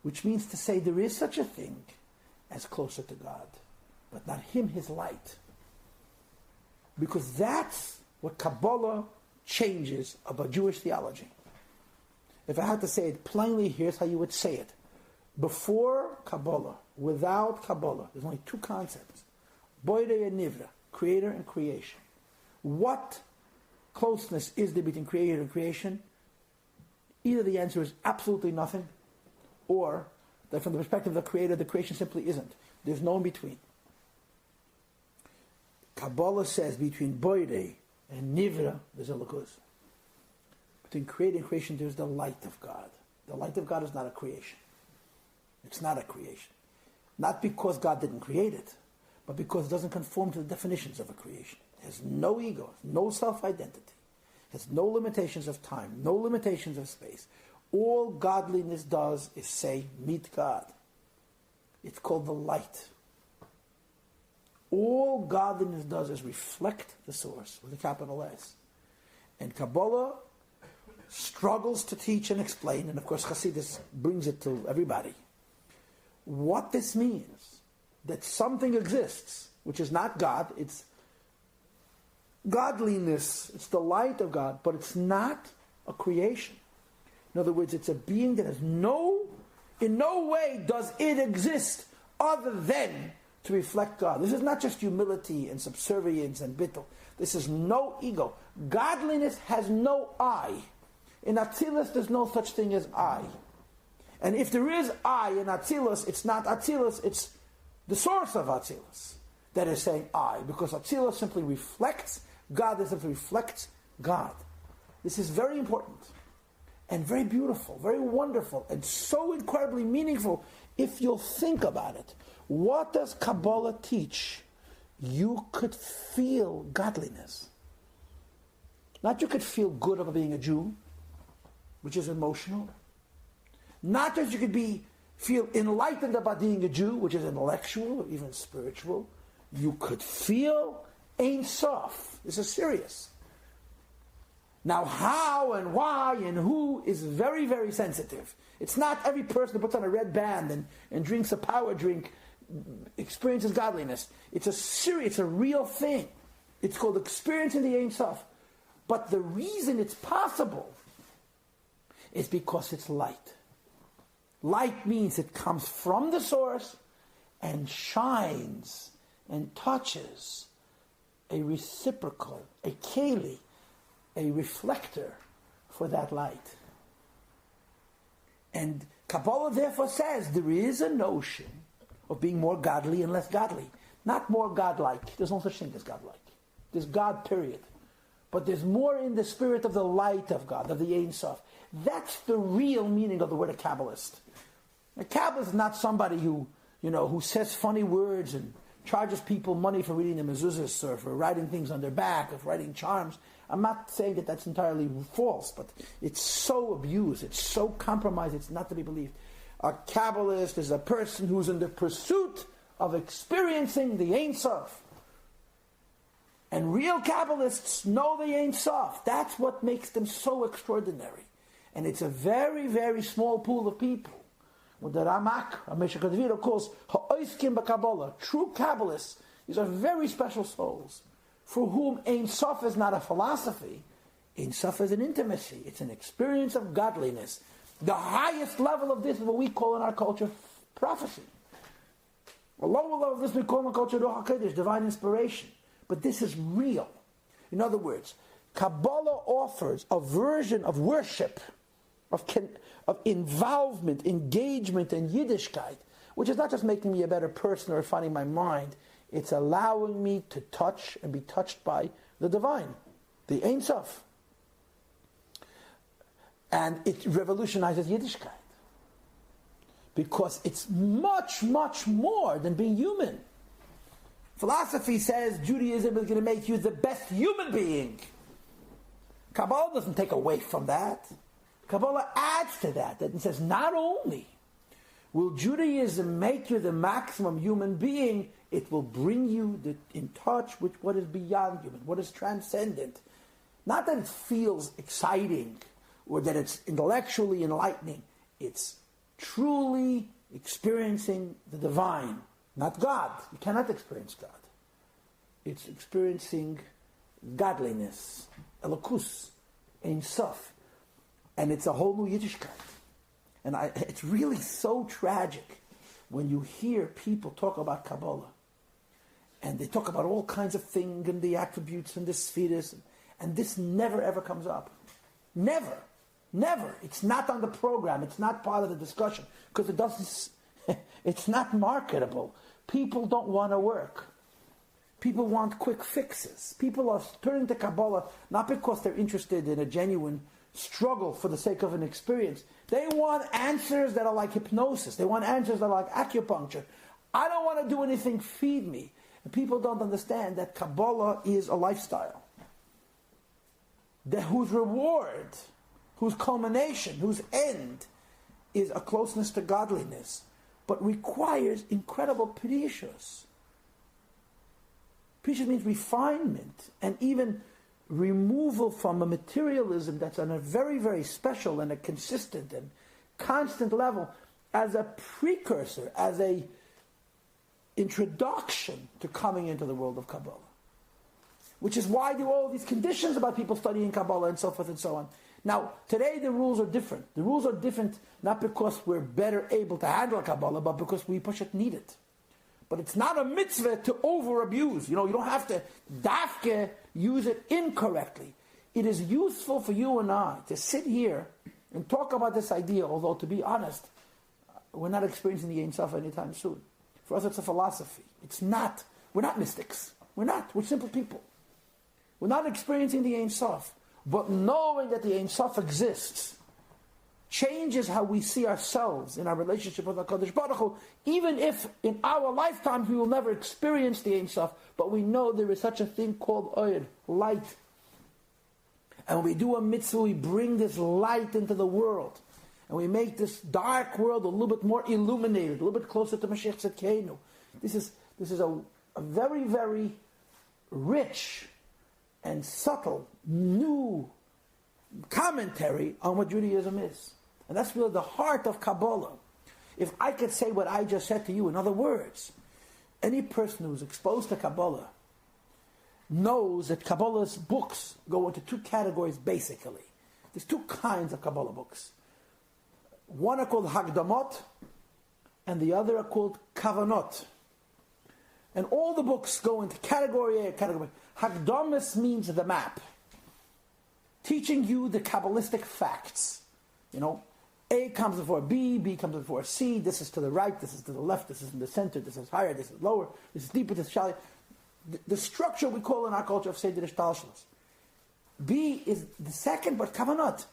Which means to say there is such a thing as closer to God. But not Him, His light. Because that's what Kabbalah changes about Jewish theology. If I had to say it plainly, here's how you would say it. Before Kabbalah, without Kabbalah, there's only two concepts. Boirei and Nivra, creator and creation. What closeness is there between creator and creation? Either the answer is absolutely nothing, or that from the perspective of the creator, the creation simply isn't. There's no in between. Kabbalah says between Boirei and Nivra, there's a Lakuz. Between creator and creation, there's the light of God. The light of God is not a creation. It's not a creation. Not because God didn't create it, but because it doesn't conform to the definitions of a creation. It has no ego, no self-identity, has no limitations of time, no limitations of space. All godliness does is say, meet God. It's called the light. All godliness does is reflect the source with a capital S. And Kabbalah struggles to teach and explain, and of course Hasidus brings it to everybody, what this means. That something exists, which is not God, it's godliness, it's the light of God, but it's not a creation. In other words, it's a being that has in no way does it exist other than to reflect God. This is not just humility and subservience and bittul. This is no ego. Godliness has no I. In Atzilus, there's no such thing as I. And if there is I in Atzilus, it's not Atzilus, it's the source of Atzilus that is saying I. Because Atzilus simply reflects God, it simply reflects God. This is very important and very beautiful, very wonderful, and so incredibly meaningful if you'll think about it. What does Kabbalah teach? You could feel godliness. Not you could feel good about being a Jew, which is emotional. Not that you could feel enlightened about being a Jew, which is intellectual or even spiritual. You could feel Ein Sof. This is serious. Now how and why and who is very, very sensitive. It's not every person who puts on a red band and drinks a power drink experiences godliness. It's a real thing. It's called experiencing the Ein Sof. But the reason it's possible is because it's light. Light means it comes from the source and shines and touches a reciprocal, a keli, a reflector for that light. And Kabbalah therefore says there is a notion of being more godly and less godly. Not more godlike. There's no such thing as godlike. There's God, period. But there's more in the spirit of the light of God, of the Ein Sof. That's the real meaning of the word a Kabbalist. A Kabbalist is not somebody who says funny words and charges people money for reading the mezuzahs or for writing things on their back or for writing charms. I'm not saying that that's entirely false, but it's so abused, it's so compromised, it's not to be believed. A Kabbalist is a person who's in the pursuit of experiencing the Ein Sof. And real Kabbalists know the Ein Sof. That's what makes them so extraordinary. And it's a very, very small pool of people. What the Ramak, Ramesha Kadvira, calls Ha'oiskim b'Kabbalah. True Kabbalists, these are very special souls, for whom Ein Sof is not a philosophy. Ein Sof is an intimacy. It's an experience of godliness. The highest level of this is what we call in our culture prophecy. A lower level of this we call in our culture Ruach HaKodesh, divine inspiration. But this is real. In other words, Kabbalah offers a version of worship, of involvement, engagement, and Yiddishkeit, which is not just making me a better person or refining my mind. It's allowing me to touch and be touched by the divine, the Ein Sof. And it revolutionizes Yiddishkeit. because it's much, much more than being human. Philosophy says Judaism is going to make you the best human being. Kabbalah doesn't take away from that. Kabbalah adds to that and says, not only will Judaism make you the maximum human being, it will bring you in touch with what is beyond human, what is transcendent. Not that it feels exciting or that it's intellectually enlightening. It's truly experiencing the divine, not God. You cannot experience God. It's experiencing godliness, elokus, ein sof. And it's a whole new Yiddishkeit. And it's really so tragic when you hear people talk about Kabbalah. And they talk about all kinds of things and the attributes and the spheres. And this never ever comes up. Never. Never. It's not on the program. It's not part of the discussion. Because it doesn't, it's not marketable. People don't want to work. People want quick fixes. People are turning to Kabbalah not because they're interested in a genuine struggle for the sake of an experience. They want answers that are like hypnosis. They want answers that are like acupuncture. I don't want to do anything, feed me. And people don't understand that Kabbalah is a lifestyle. Whose reward, whose culmination, whose end is a closeness to godliness, but requires incredible perishus. Perishus means refinement and even removal from a materialism that's on a very, very special and a consistent and constant level as a precursor, as a introduction to coming into the world of Kabbalah. Which is why there are all these conditions about people studying Kabbalah and so forth and so on. Now, today the rules are different. The rules are different not because we're better able to handle Kabbalah, but because we push it need it. But it's not a mitzvah to over-abuse. You don't have to dafke use it incorrectly. It is useful for you and I to sit here and talk about this idea, although to be honest, we're not experiencing the Ein Sof anytime soon. For us it's a philosophy. We're not mystics. We're simple people. We're not experiencing the Ein Sof. But knowing that the Ein Sof exists changes how we see ourselves in our relationship with HaKadosh Baruch Hu, even if in our lifetime we will never experience the Ein Sof, but we know there is such a thing called Oyer, light. And when we do a mitzvah, we bring this light into the world. And we make this dark world a little bit more illuminated, a little bit closer to Mashiach Tzidkeinu. This is a very, very rich and subtle, new commentary on what Judaism is. And that's really the heart of Kabbalah. If I could say what I just said to you, in other words, any person who's exposed to Kabbalah knows that Kabbalah's books go into two categories basically. There's two kinds of Kabbalah books. One are called Hagdamot, and the other are called Kavanot. And all the books go into category A, category B. Hagdamas means the map, teaching you the Kabbalistic facts. A comes before B, B comes before C, this is to the right, this is to the left, this is in the center, this is higher, this is lower, this is deeper, this is shallow. The structure we call in our culture of Seder Ishtalshalos. B is the second, but Kavanot.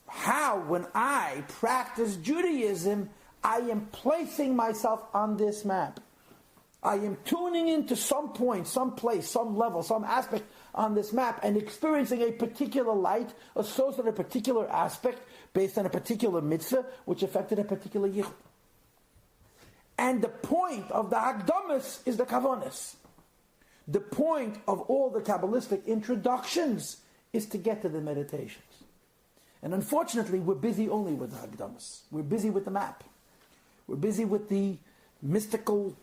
How, when I practice Judaism, I am placing myself on this map. I am tuning into some point, some place, some level, some aspect on this map and experiencing a particular light associated with a particular aspect based on a particular mitzvah which affected a particular yichud. And the point of the Hagdamas is the Kavonis. The point of all the Kabbalistic introductions is to get to the meditations. And unfortunately, we're busy only with the Hagdamas. We're busy with the map. We're busy with the mystical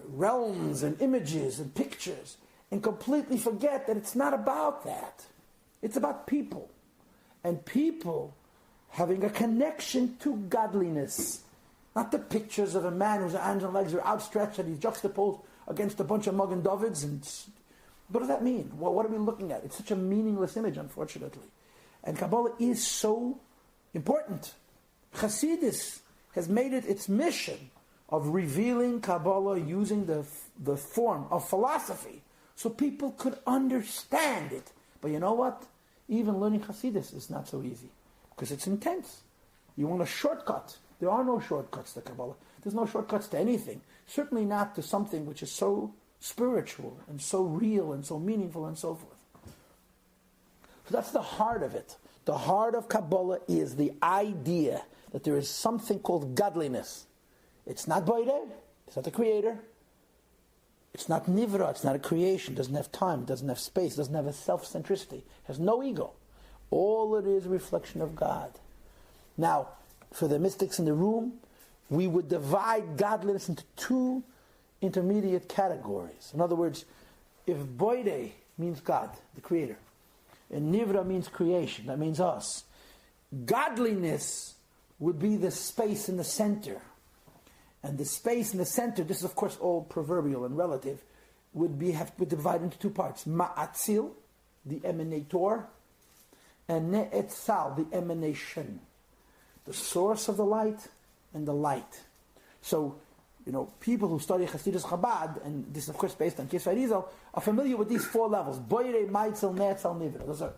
realms and images and pictures, and completely forget that it's not about that. It's about people. And people having a connection to godliness. Not the pictures of a man whose arms and legs are outstretched and he's juxtaposed against a bunch of Magen Davids. And what does that mean? Well, what are we looking at? It's such a meaningless image, unfortunately. And Kabbalah is so important. Chassidus has made it its mission of revealing Kabbalah using the form of philosophy so people could understand it. But you know what? Even learning Chassidus is not so easy because it's intense. You want a shortcut. There are no shortcuts to Kabbalah. There's no shortcuts to anything. Certainly not to something which is so spiritual and so real and so meaningful and so forth. So that's the heart of it. The heart of Kabbalah is the idea that there is something called godliness. It's not Boire, it's not the creator. It's not Nivra, it's not a creation, doesn't have time, doesn't have space, doesn't have a self-centricity, has no ego. All it is a reflection of God. Now, for the mystics in the room, we would divide godliness into two intermediate categories. In other words, if Boire means God, the creator, and Nivra means creation, that means us, godliness would be the space in the center. And the space in the center, this is of course all proverbial and relative, would divide into two parts. Ma'atzil, the emanator, and Ne'etzal, the emanation. The source of the light and the light. So, people who study Hasidus Chabad, and this is of course based on Kisvei Rizal, are familiar with these four levels. Boire, Maitzel, Ne'etzal, Nivra. Those are,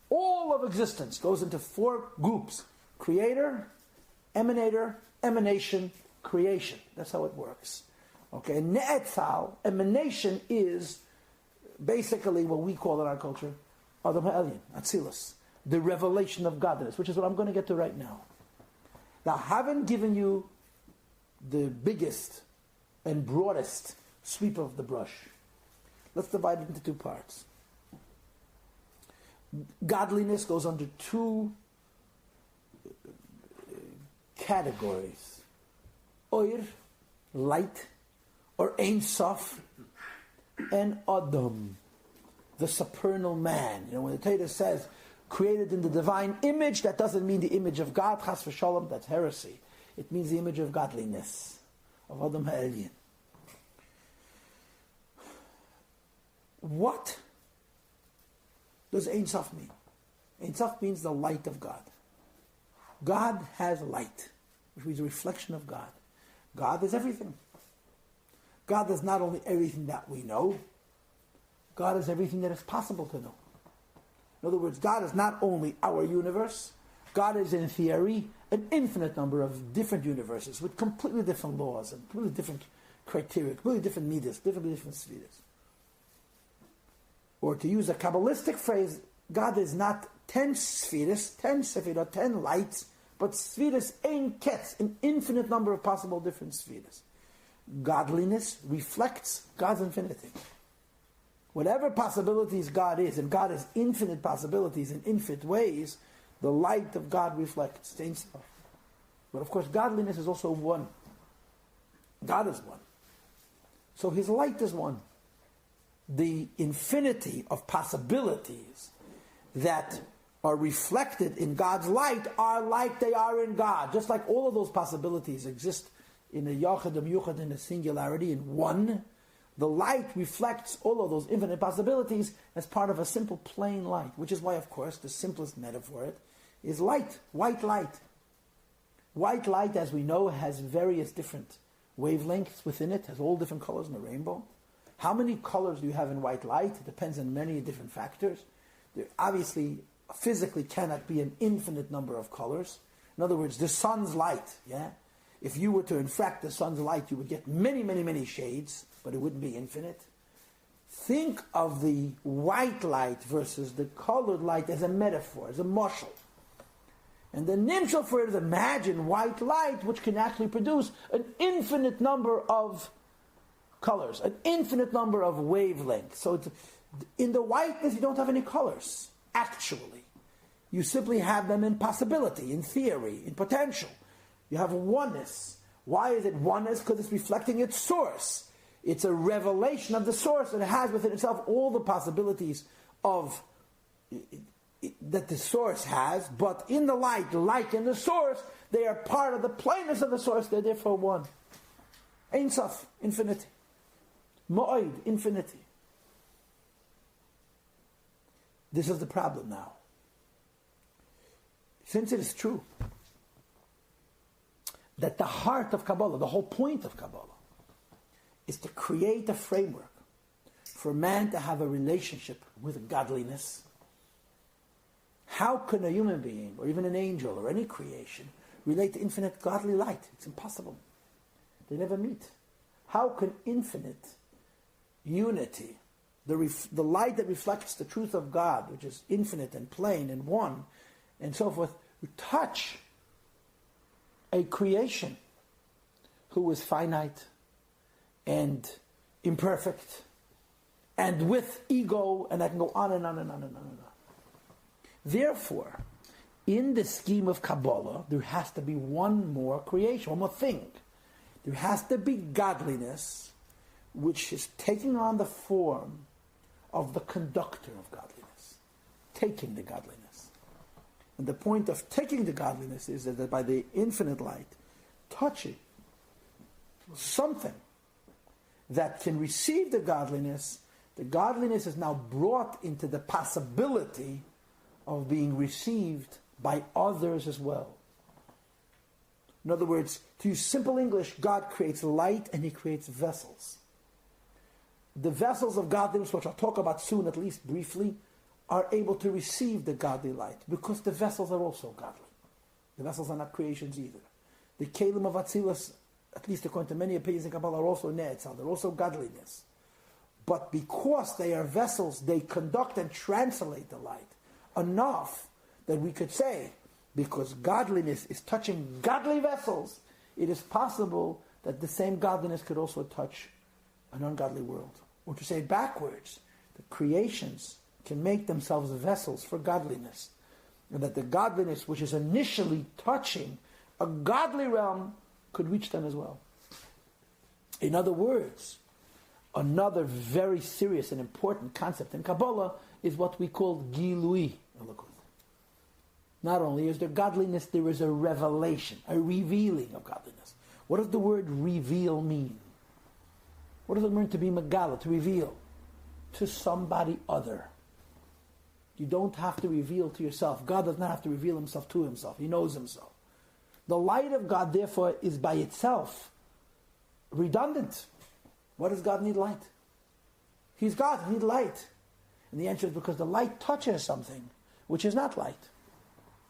all of existence goes into four groups. Creator, emanator, emanation, creation. That's how it works. Okay, Ne'etzal, emanation, is basically what we call in our culture Adam Ha'elyon, Atzilus, the revelation of godliness, which is what I'm going to get to right now. Now, I haven't given you the biggest and broadest sweep of the brush. Let's divide it into two parts. Godliness goes under two categories. Oir, light, or Ein Sof, and Adam, the supernal man. When the Torah says, created in the divine image, that doesn't mean the image of God, Chas v'Shalom, that's heresy. It means the image of godliness, of Adam Ha'elyon. What does Ein Sof mean? Ein Sof means the light of God. God has light, which means a reflection of God. God is everything. God is not only everything that we know, God is everything that is possible to know. In other words, God is not only our universe, God is in theory an infinite number of different universes with completely different laws and completely different criteria, completely different midas, different spheres. Or to use a Kabbalistic phrase, God is not 10 spheres, 10 sephirot, 10 lights, but spheres ein ketz, an infinite number of possible different spheres. Godliness reflects God's infinity. Whatever possibilities God is, and God has infinite possibilities in infinite ways, the light of God reflects. But of course, godliness is also one. God is one. So His light is one. The infinity of possibilities that are reflected in God's light are like they are in God. Just like all of those possibilities exist in a yachad, a miyuchad, in a singularity, in one, the light reflects all of those infinite possibilities as part of a simple plain light, which is why, of course, the simplest metaphor is light, white light. White light, as we know, has various different wavelengths within it, has all different colors in the rainbow. How many colors do you have in white light? It depends on many different factors. There obviously, physically cannot be an infinite number of colors. In other words, the sun's light, if you were to infract the sun's light, you would get many, many, many shades, but it wouldn't be infinite. Think of the white light versus the colored light as a metaphor, as a mashal. And the nimshal for it is, imagine white light, which can actually produce an infinite number of colors, an infinite number of wavelengths. So in the whiteness, you don't have any colors, actually. You simply have them in possibility, in theory, in potential. You have oneness. Why is it oneness? Because it's reflecting its source. It's a revelation of the source, and it has within itself all the possibilities of that the source has, but in the light, like in the source, they are part of the plainness of the source, they're therefore one. Ein Sof, infinity. Ma'od, infinity. This is the problem now. Since it is true that the heart of Kabbalah, the whole point of Kabbalah, is to create a framework for man to have a relationship with godliness, how can a human being, or even an angel, or any creation, relate to infinite godly light. It's impossible. They never meet. How can infinite unity, the light that reflects the truth of God, which is infinite and plain and one, and so forth, touch a creation who is finite and imperfect and with ego, and I can go on and on and on and on and on. Therefore, in the scheme of Kabbalah, there has to be one more creation, one more thing. There has to be godliness, which is taking on the form of the conductor of godliness, taking the godliness. And the point of taking the godliness is that by the infinite light, touching something that can receive the godliness is now brought into the possibility of being received by others as well. In other words, to use simple English, God creates light and He creates vessels. The vessels of godliness, which I'll talk about soon, at least briefly, are able to receive the godly light because the vessels are also godly. The vessels are not creations either. The Kalim of Atzilus, at least according to many opinions in Kabbalah, are also Ne'etzal, they're also godliness. But because they are vessels, they conduct and translate the light enough that we could say, because godliness is touching godly vessels, it is possible that the same godliness could also touch an ungodly world. Or to say it backwards, the creations can make themselves vessels for godliness. And that the godliness which is initially touching a godly realm could reach them as well. In other words, another very serious and important concept in Kabbalah is what we call Gilui. Not only is there godliness, there is a revelation, a revealing of godliness. What does the word reveal mean? What does it mean to be Megala, to reveal? To somebody other. You don't have to reveal to yourself. God does not have to reveal Himself to Himself. He knows Himself. The light of God, therefore, is by itself redundant. Why does God need light? He's God, He needs light. And the answer is because the light touches something which is not light,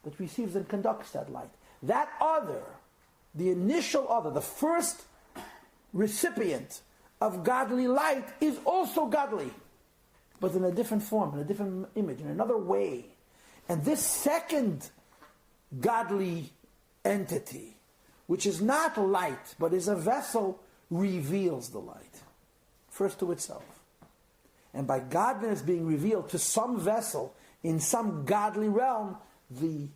but receives and conducts that light. That other, the initial other, the first recipient of godly light is also godly, but in a different form, in a different image, in another way. And this second godly entity, which is not light, but is a vessel, reveals the light, first to itself. And by godliness being revealed to some vessel in some godly realm, the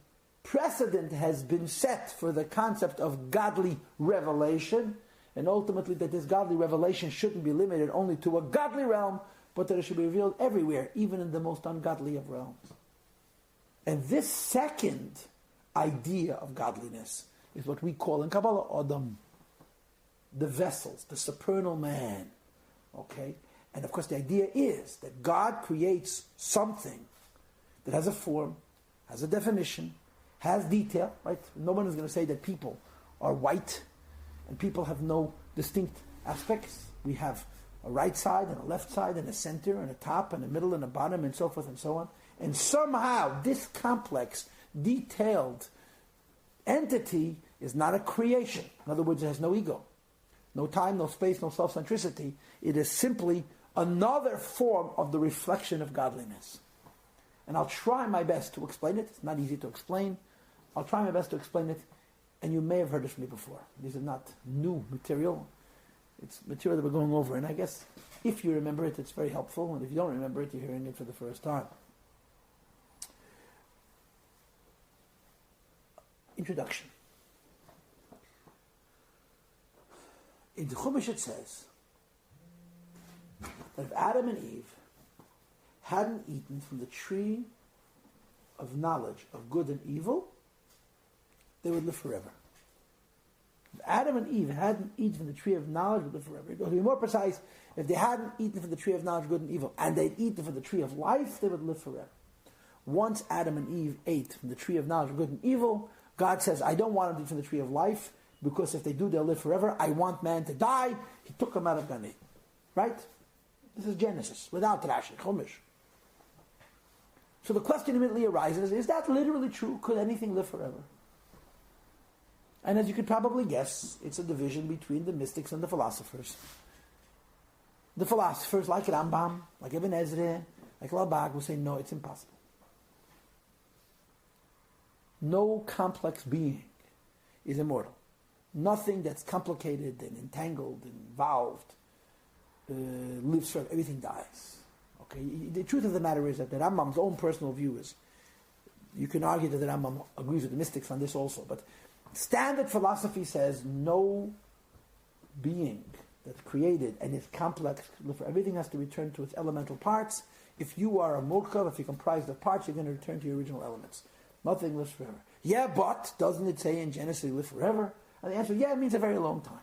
precedent has been set for the concept of godly revelation, and ultimately that this godly revelation shouldn't be limited only to a godly realm, but that it should be revealed everywhere, even in the most ungodly of realms. And this second idea of godliness is what we call in Kabbalah Adam, the vessels, the supernal man. Okay? And of course the idea is that God creates something that has a form, has a definition, has detail, right? No one is going to say that people are white and people have no distinct aspects. We have a right side and a left side and a center and a top and a middle and a bottom and so forth and so on. And somehow this complex, detailed entity is not a creation. In other words, it has no ego, no time, no space, no self-centricity. It is simply another form of the reflection of godliness. And I'll try my best to explain it. It's not easy to explain. I'll try my best to explain it. And you may have heard this from me before. These are not new material. It's material that we're going over. And I guess if you remember it, it's very helpful. And if you don't remember it, you're hearing it for the first time. Introduction. In the Chumash it says that if Adam and Eve hadn't eaten from the tree of knowledge of good and evil, they would live forever. If Adam and Eve hadn't eaten from the tree of knowledge, they would live forever. To be more precise, if they hadn't eaten from the tree of knowledge of good and evil, and they'd eaten from the tree of life, they would live forever. Once Adam and Eve ate from the tree of knowledge of good and evil, God says, I don't want them to eat from the tree of life, because if they do, they'll live forever. I want man to die. He took them out of Gan Eden. Right? This is Genesis, without Rashi, Chumash. So the question immediately arises, is that literally true? Could anything live forever? And as you could probably guess, it's a division between the mystics and the philosophers. The philosophers, like Rambam, like Ibn Ezra, like Rabbi, will say, no, it's impossible. No complex being is immortal. Nothing that's complicated and entangled and involved lives forever. Everything dies. Okay. The truth of the matter is that the Rambam's own personal view is, you can argue that the Rambam agrees with the mystics on this also, but standard philosophy says no being that's created and is complex, everything has to return to its elemental parts. If you are a murkav, if you're comprised of parts, you're going to return to your original elements. Nothing lives forever. Yeah, but doesn't it say in Genesis you live forever? And the answer is, yeah, it means a very long time.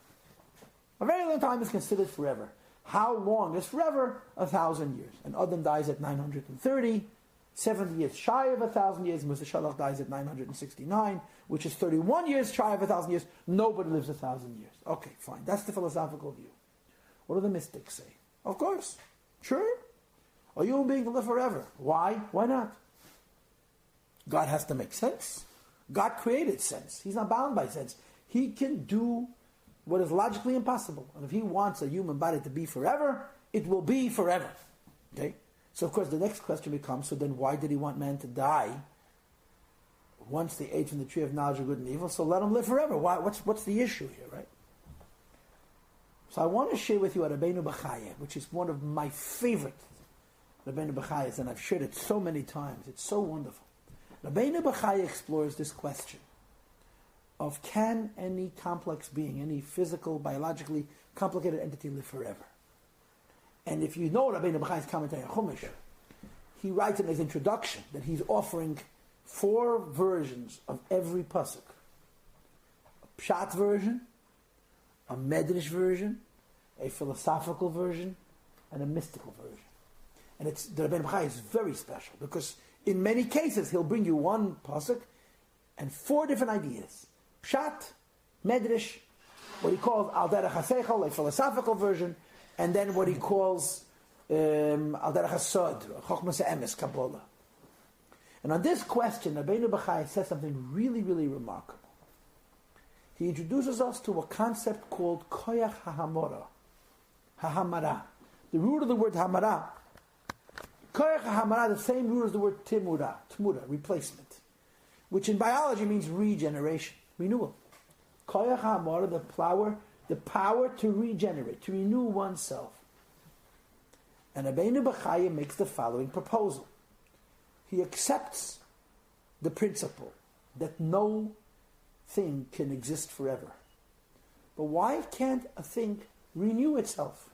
A very long time is considered forever. How long is forever? 1,000 years. And Adam dies at 930, 70 years shy of 1,000 years. Moshe Shalach dies at 969, which is 31 years shy of 1,000 years. Nobody lives 1,000 years. Okay, fine. That's the philosophical view. What do the mystics say? Of course. Sure. A human being can live forever. Why? Why not? God has to make sense. God created sense. He's not bound by sense. He can do what is logically impossible. And if he wants a human body to be forever, it will be forever. Okay? So of course the next question becomes, so then why did he want man to die once they ate from the tree of knowledge of good and evil? So let him live forever. Why? What's the issue here, right? So I want to share with you a Rabbeinu Bechaya, which is one of my favorite Rabbeinu Bechayas, and I've shared it so many times. It's so wonderful. Rabbeinu Bechaya explores this question of, can any complex being, any physical, biologically complicated entity live forever? And if you know Rabbeinu Bechaya's commentary on Chumash, he writes in his introduction that he's offering 4 versions of every pasuk: a pshat version, a medrash version, a philosophical version, and a mystical version. And the Rabbeinu Bechaya is very special because in many cases he'll bring you one pasuk and 4 different ideas: pshat, medrash, what he calls al derech haseichel, a philosophical version, and then what he calls al derech hasod, chochmas emes, Kabbalah. And on this question, Rabbeinu Bechaya says something really, really remarkable. He introduces us to a concept called koyach hahamara. The root of the word hamara, koyach hahamara, the same root as the word tmura, replacement, which in biology means regeneration, renewal. Koyach hahamara, the power to regenerate, to renew oneself. And Rabbeinu Bechaya makes the following proposal. He accepts the principle that no thing can exist forever. But why can't a thing renew itself?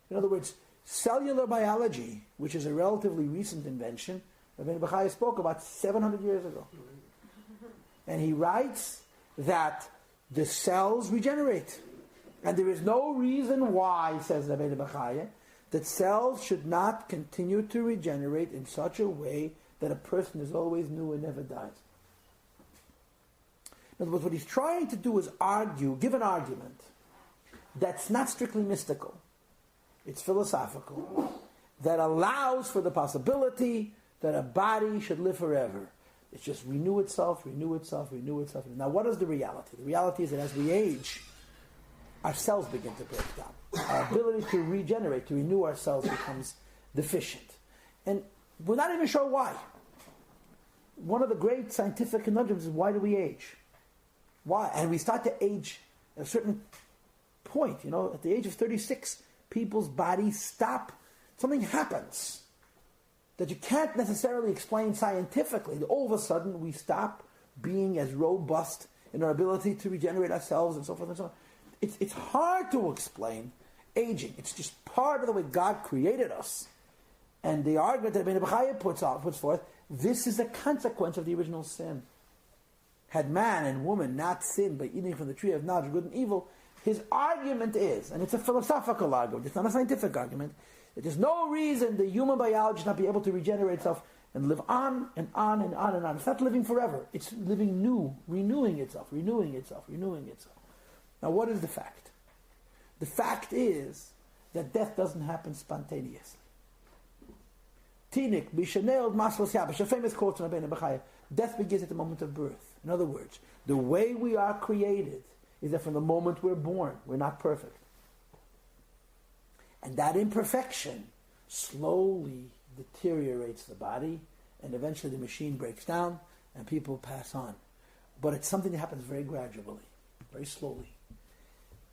In other words, cellular biology, which is a relatively recent invention, Rabbeinu Bechaya spoke about 700 years ago. And he writes that the cells regenerate. And there is no reason why, says Rabbeinu Bechaya, that cells should not continue to regenerate in such a way that a person is always new and never dies. In other words, what he's trying to do is give an argument that's not strictly mystical, it's philosophical, that allows for the possibility that a body should live forever. It's just renew itself, renew itself, renew itself. Now what is the reality? The reality is that as we age, our cells begin to break down. Our ability to regenerate, to renew ourselves becomes deficient. And we're not even sure why. One of the great scientific conundrums is, why do we age? Why? And we start to age at a certain point. At the age of 36, people's bodies stop. Something happens that you can't necessarily explain scientifically. All of a sudden, we stop being as robust in our ability to regenerate ourselves and so forth and so on. It's hard to explain aging. It's just part of the way God created us. And the argument that Rabbeinu Bechaya puts forth, this is a consequence of the original sin. Had man and woman not sinned by eating from the tree of knowledge of good and evil, his argument is, and it's a philosophical argument, it's not a scientific argument, that there's no reason the human biology should not be able to regenerate itself and live on and on and on and on. It's not living forever. It's living new, renewing itself, renewing itself, renewing itself. Now what is the fact? The fact is that death doesn't happen spontaneously. Tinik, Bishaneod, Maslos Yabish, a famous quote from Rabbi Bechaya, death begins at the moment of birth. In other words, the way we are created is that from the moment we're born, we're not perfect. And that imperfection slowly deteriorates the body, and eventually the machine breaks down, and people pass on. But it's something that happens very gradually, very slowly.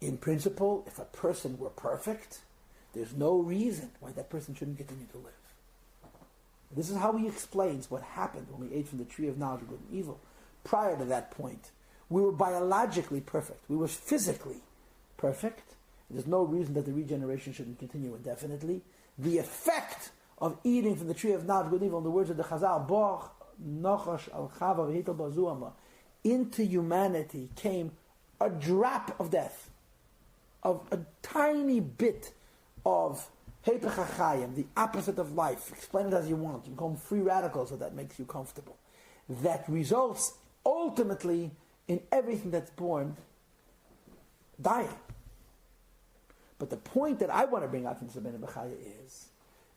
In principle, if a person were perfect, there's no reason why that person shouldn't continue to live. This is how he explains what happened when we ate from the tree of knowledge of good and evil. Prior to that point, we were biologically perfect. We were physically perfect. There's no reason that the regeneration shouldn't continue indefinitely. The effect of eating from the tree of knowledge of good and evil, in the words of the Chazal, Boch, Nochosh, Al Chava, V'hitel Bazuama, into humanity came a drop of death, of a tiny bit of Hepech HaChayim, the opposite of life. Explain it as you want. You can call them free radicals if that makes you comfortable. That results ultimately in everything that's born dying. But the point that I want to bring out from Rabbi Bechaya is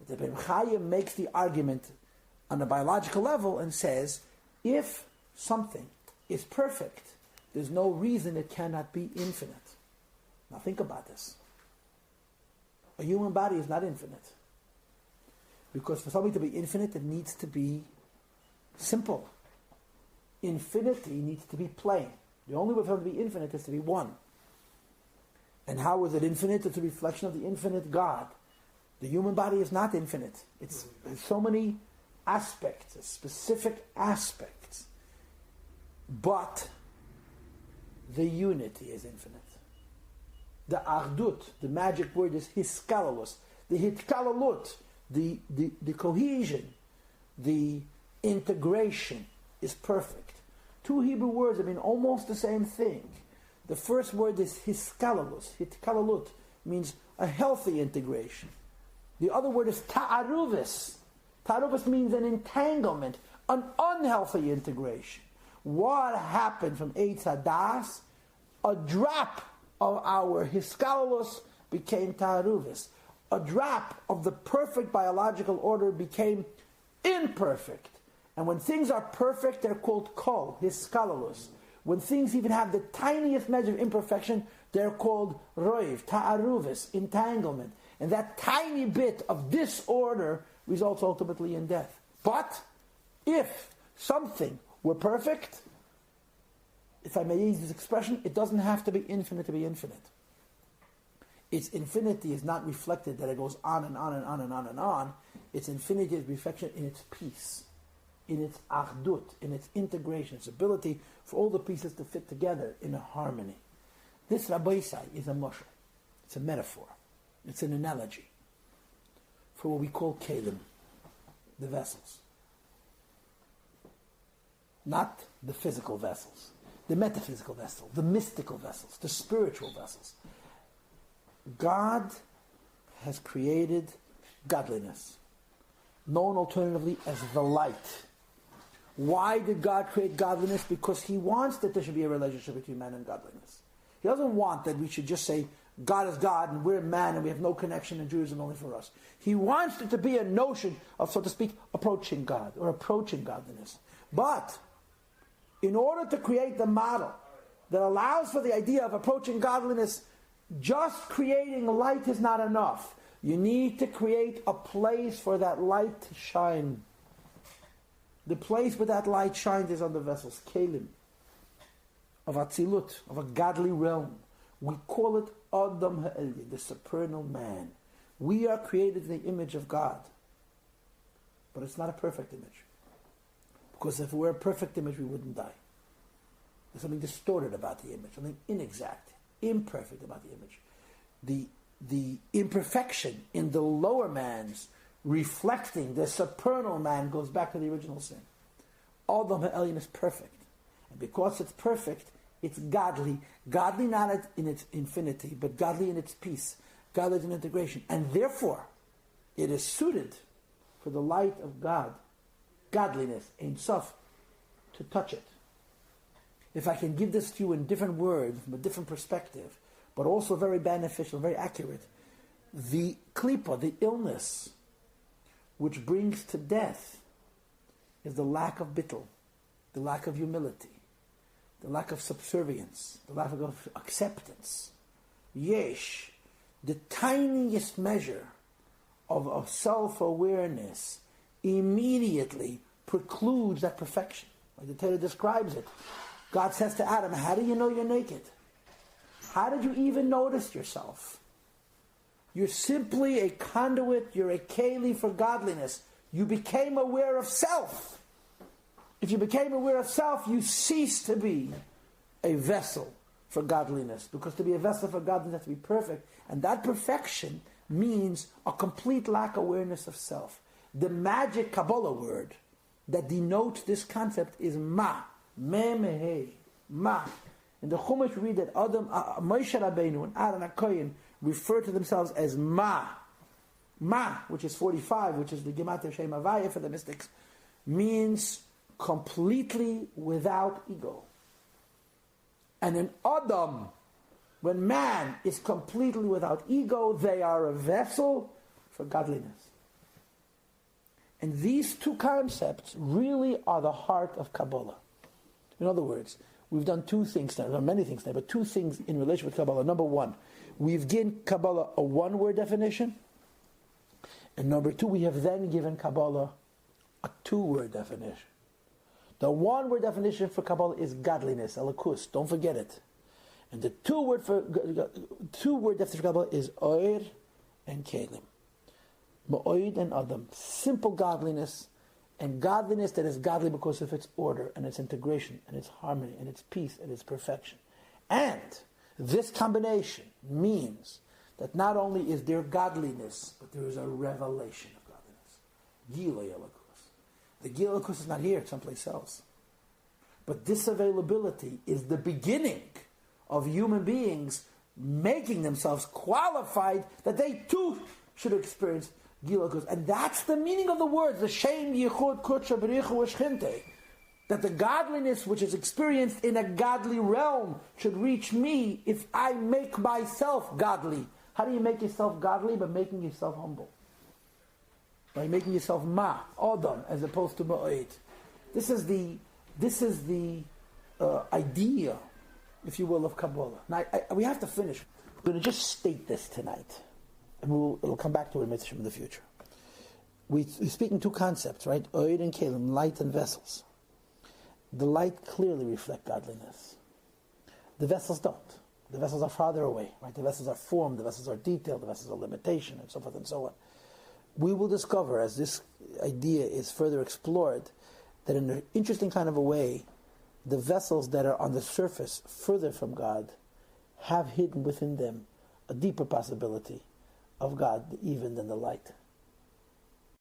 that Rabbi Bechaya makes the argument on a biological level and says, if something is perfect, there's no reason it cannot be infinite. Now think about this. A human body is not infinite. Because for something to be infinite, it needs to be simple. Infinity needs to be plain. The only way for it to be infinite is to be one. And how is it infinite? It's a reflection of the infinite God. The human body is not infinite. There's so many aspects, specific aspects. But the unity is infinite. The ardut, the magic word is hiskalalus. The hitkalalut, the cohesion, the integration is perfect. Two Hebrew words, almost the same thing. The first word is hiskalalus. Hitkalalut means a healthy integration. The other word is ta'aruvis. Ta'aruvis means an entanglement, an unhealthy integration. What happened from Eitz Hadas? A drop of our hiskalalus became ta'aruvis. A drop of the perfect biological order became imperfect. And when things are perfect, they're called kol, hiskalalus. When things even have the tiniest measure of imperfection, they're called roiv, ta'aruvis, entanglement. And that tiny bit of disorder results ultimately in death. But if something were perfect, if I may use this expression, it doesn't have to be infinite to be infinite. Its infinity is not reflected that it goes on and on and on and on and on. Its infinity is reflection in its peace, in its achdut, in its integration, its ability for all the pieces to fit together in a harmony. This Rabbi is a mashal. It's a metaphor. It's an analogy for what we call kelim, the vessels. Not the physical vessels, the metaphysical vessels, the mystical vessels, the spiritual vessels. God has created godliness, known alternatively as the light. Why did God create godliness? Because He wants that there should be a relationship between man and godliness. He doesn't want that we should just say, God is God and we're man and we have no connection and Judaism only for us. He wants there to be a notion of, so to speak, approaching God or approaching godliness. But in order to create the model that allows for the idea of approaching godliness, just creating light is not enough. You need to create a place for that light to shine. The place where that light shines is on the vessels, kelim, of Atzilut, of a godly realm. We call it Adam Ha'elyon, the supernal man. We are created in the image of God. But it's not a perfect image. Because if it were a perfect image, we wouldn't die. There's something distorted about the image, something inexact, imperfect about the image. The imperfection in the lower man's reflecting the supernal man goes back to the original sin. Adam Ha'elyon is perfect. And because it's perfect, it's godly. Godly not in its infinity, but godly in its peace. Godly in integration. And therefore, it is suited for the light of God, godliness, Ein Sof, to touch it. If I can give this to you in different words, from a different perspective, but also very beneficial, very accurate, the klipa, the illness, which brings to death is the lack of bittul, the lack of humility, the lack of subservience, the lack of acceptance. Yesh, the tiniest measure of self-awareness immediately precludes that perfection. Like the Torah describes it. God says to Adam, how do you know you're naked? How did you even notice yourself? You're simply a conduit, you're a keli for godliness. You became aware of self. If you became aware of self, you cease to be a vessel for godliness. Because to be a vessel for godliness, you have to be perfect. And that perfection means a complete lack of awareness of self. The magic Kabbalah word that denotes this concept is ma. Me-me-he. Ma. In the Chumash we read that Moshe Rabbeinu and Aaron HaKohen refer to themselves as ma. Ma, which is 45, which is the Gematria Shem Havaya for the mystics, means completely without ego. And in Adam, when man is completely without ego, they are a vessel for godliness. And these two concepts really are the heart of Kabbalah. In other words, we've done two things now, we've done many things now, but two things in relation with Kabbalah. Number one, we've given Kabbalah a one-word definition. And number two, we have then given Kabbalah a two-word definition. The one-word definition for Kabbalah is godliness, elikus. Don't forget it. And the two-word definition for Kabbalah is oir and kelim. Ma'oid and adam. Simple godliness, and godliness that is godly because of its order and its integration and its harmony and its peace and its perfection. And this combination means that not only is there godliness, but there is a revelation of godliness. Gilui elikus. The Gilui elikus is not here, it's someplace else. But this availability is the beginning of human beings making themselves qualified that they too should experience Gilui elikus. And that's the meaning of the words, the Shem Yichud Kutsha B'richu U'Shchinte. That the godliness which is experienced in a godly realm should reach me if I make myself godly. How do you make yourself godly? By making yourself humble. By making yourself ma, adam, as opposed to ma'oid. This is the idea, if you will, of Kabbalah. Now, we have to finish. We're going to just state this tonight. And it'll come back to it in the future. We're speaking two concepts, right? Oid and kelim, light and vessels. The light clearly reflect godliness. The vessels don't. The vessels are farther away, right? The vessels are formed, the vessels are detailed, the vessels are limitation, and so forth and so on. We will discover, as this idea is further explored, that in an interesting kind of a way, the vessels that are on the surface, further from God, have hidden within them a deeper possibility of God even than the light.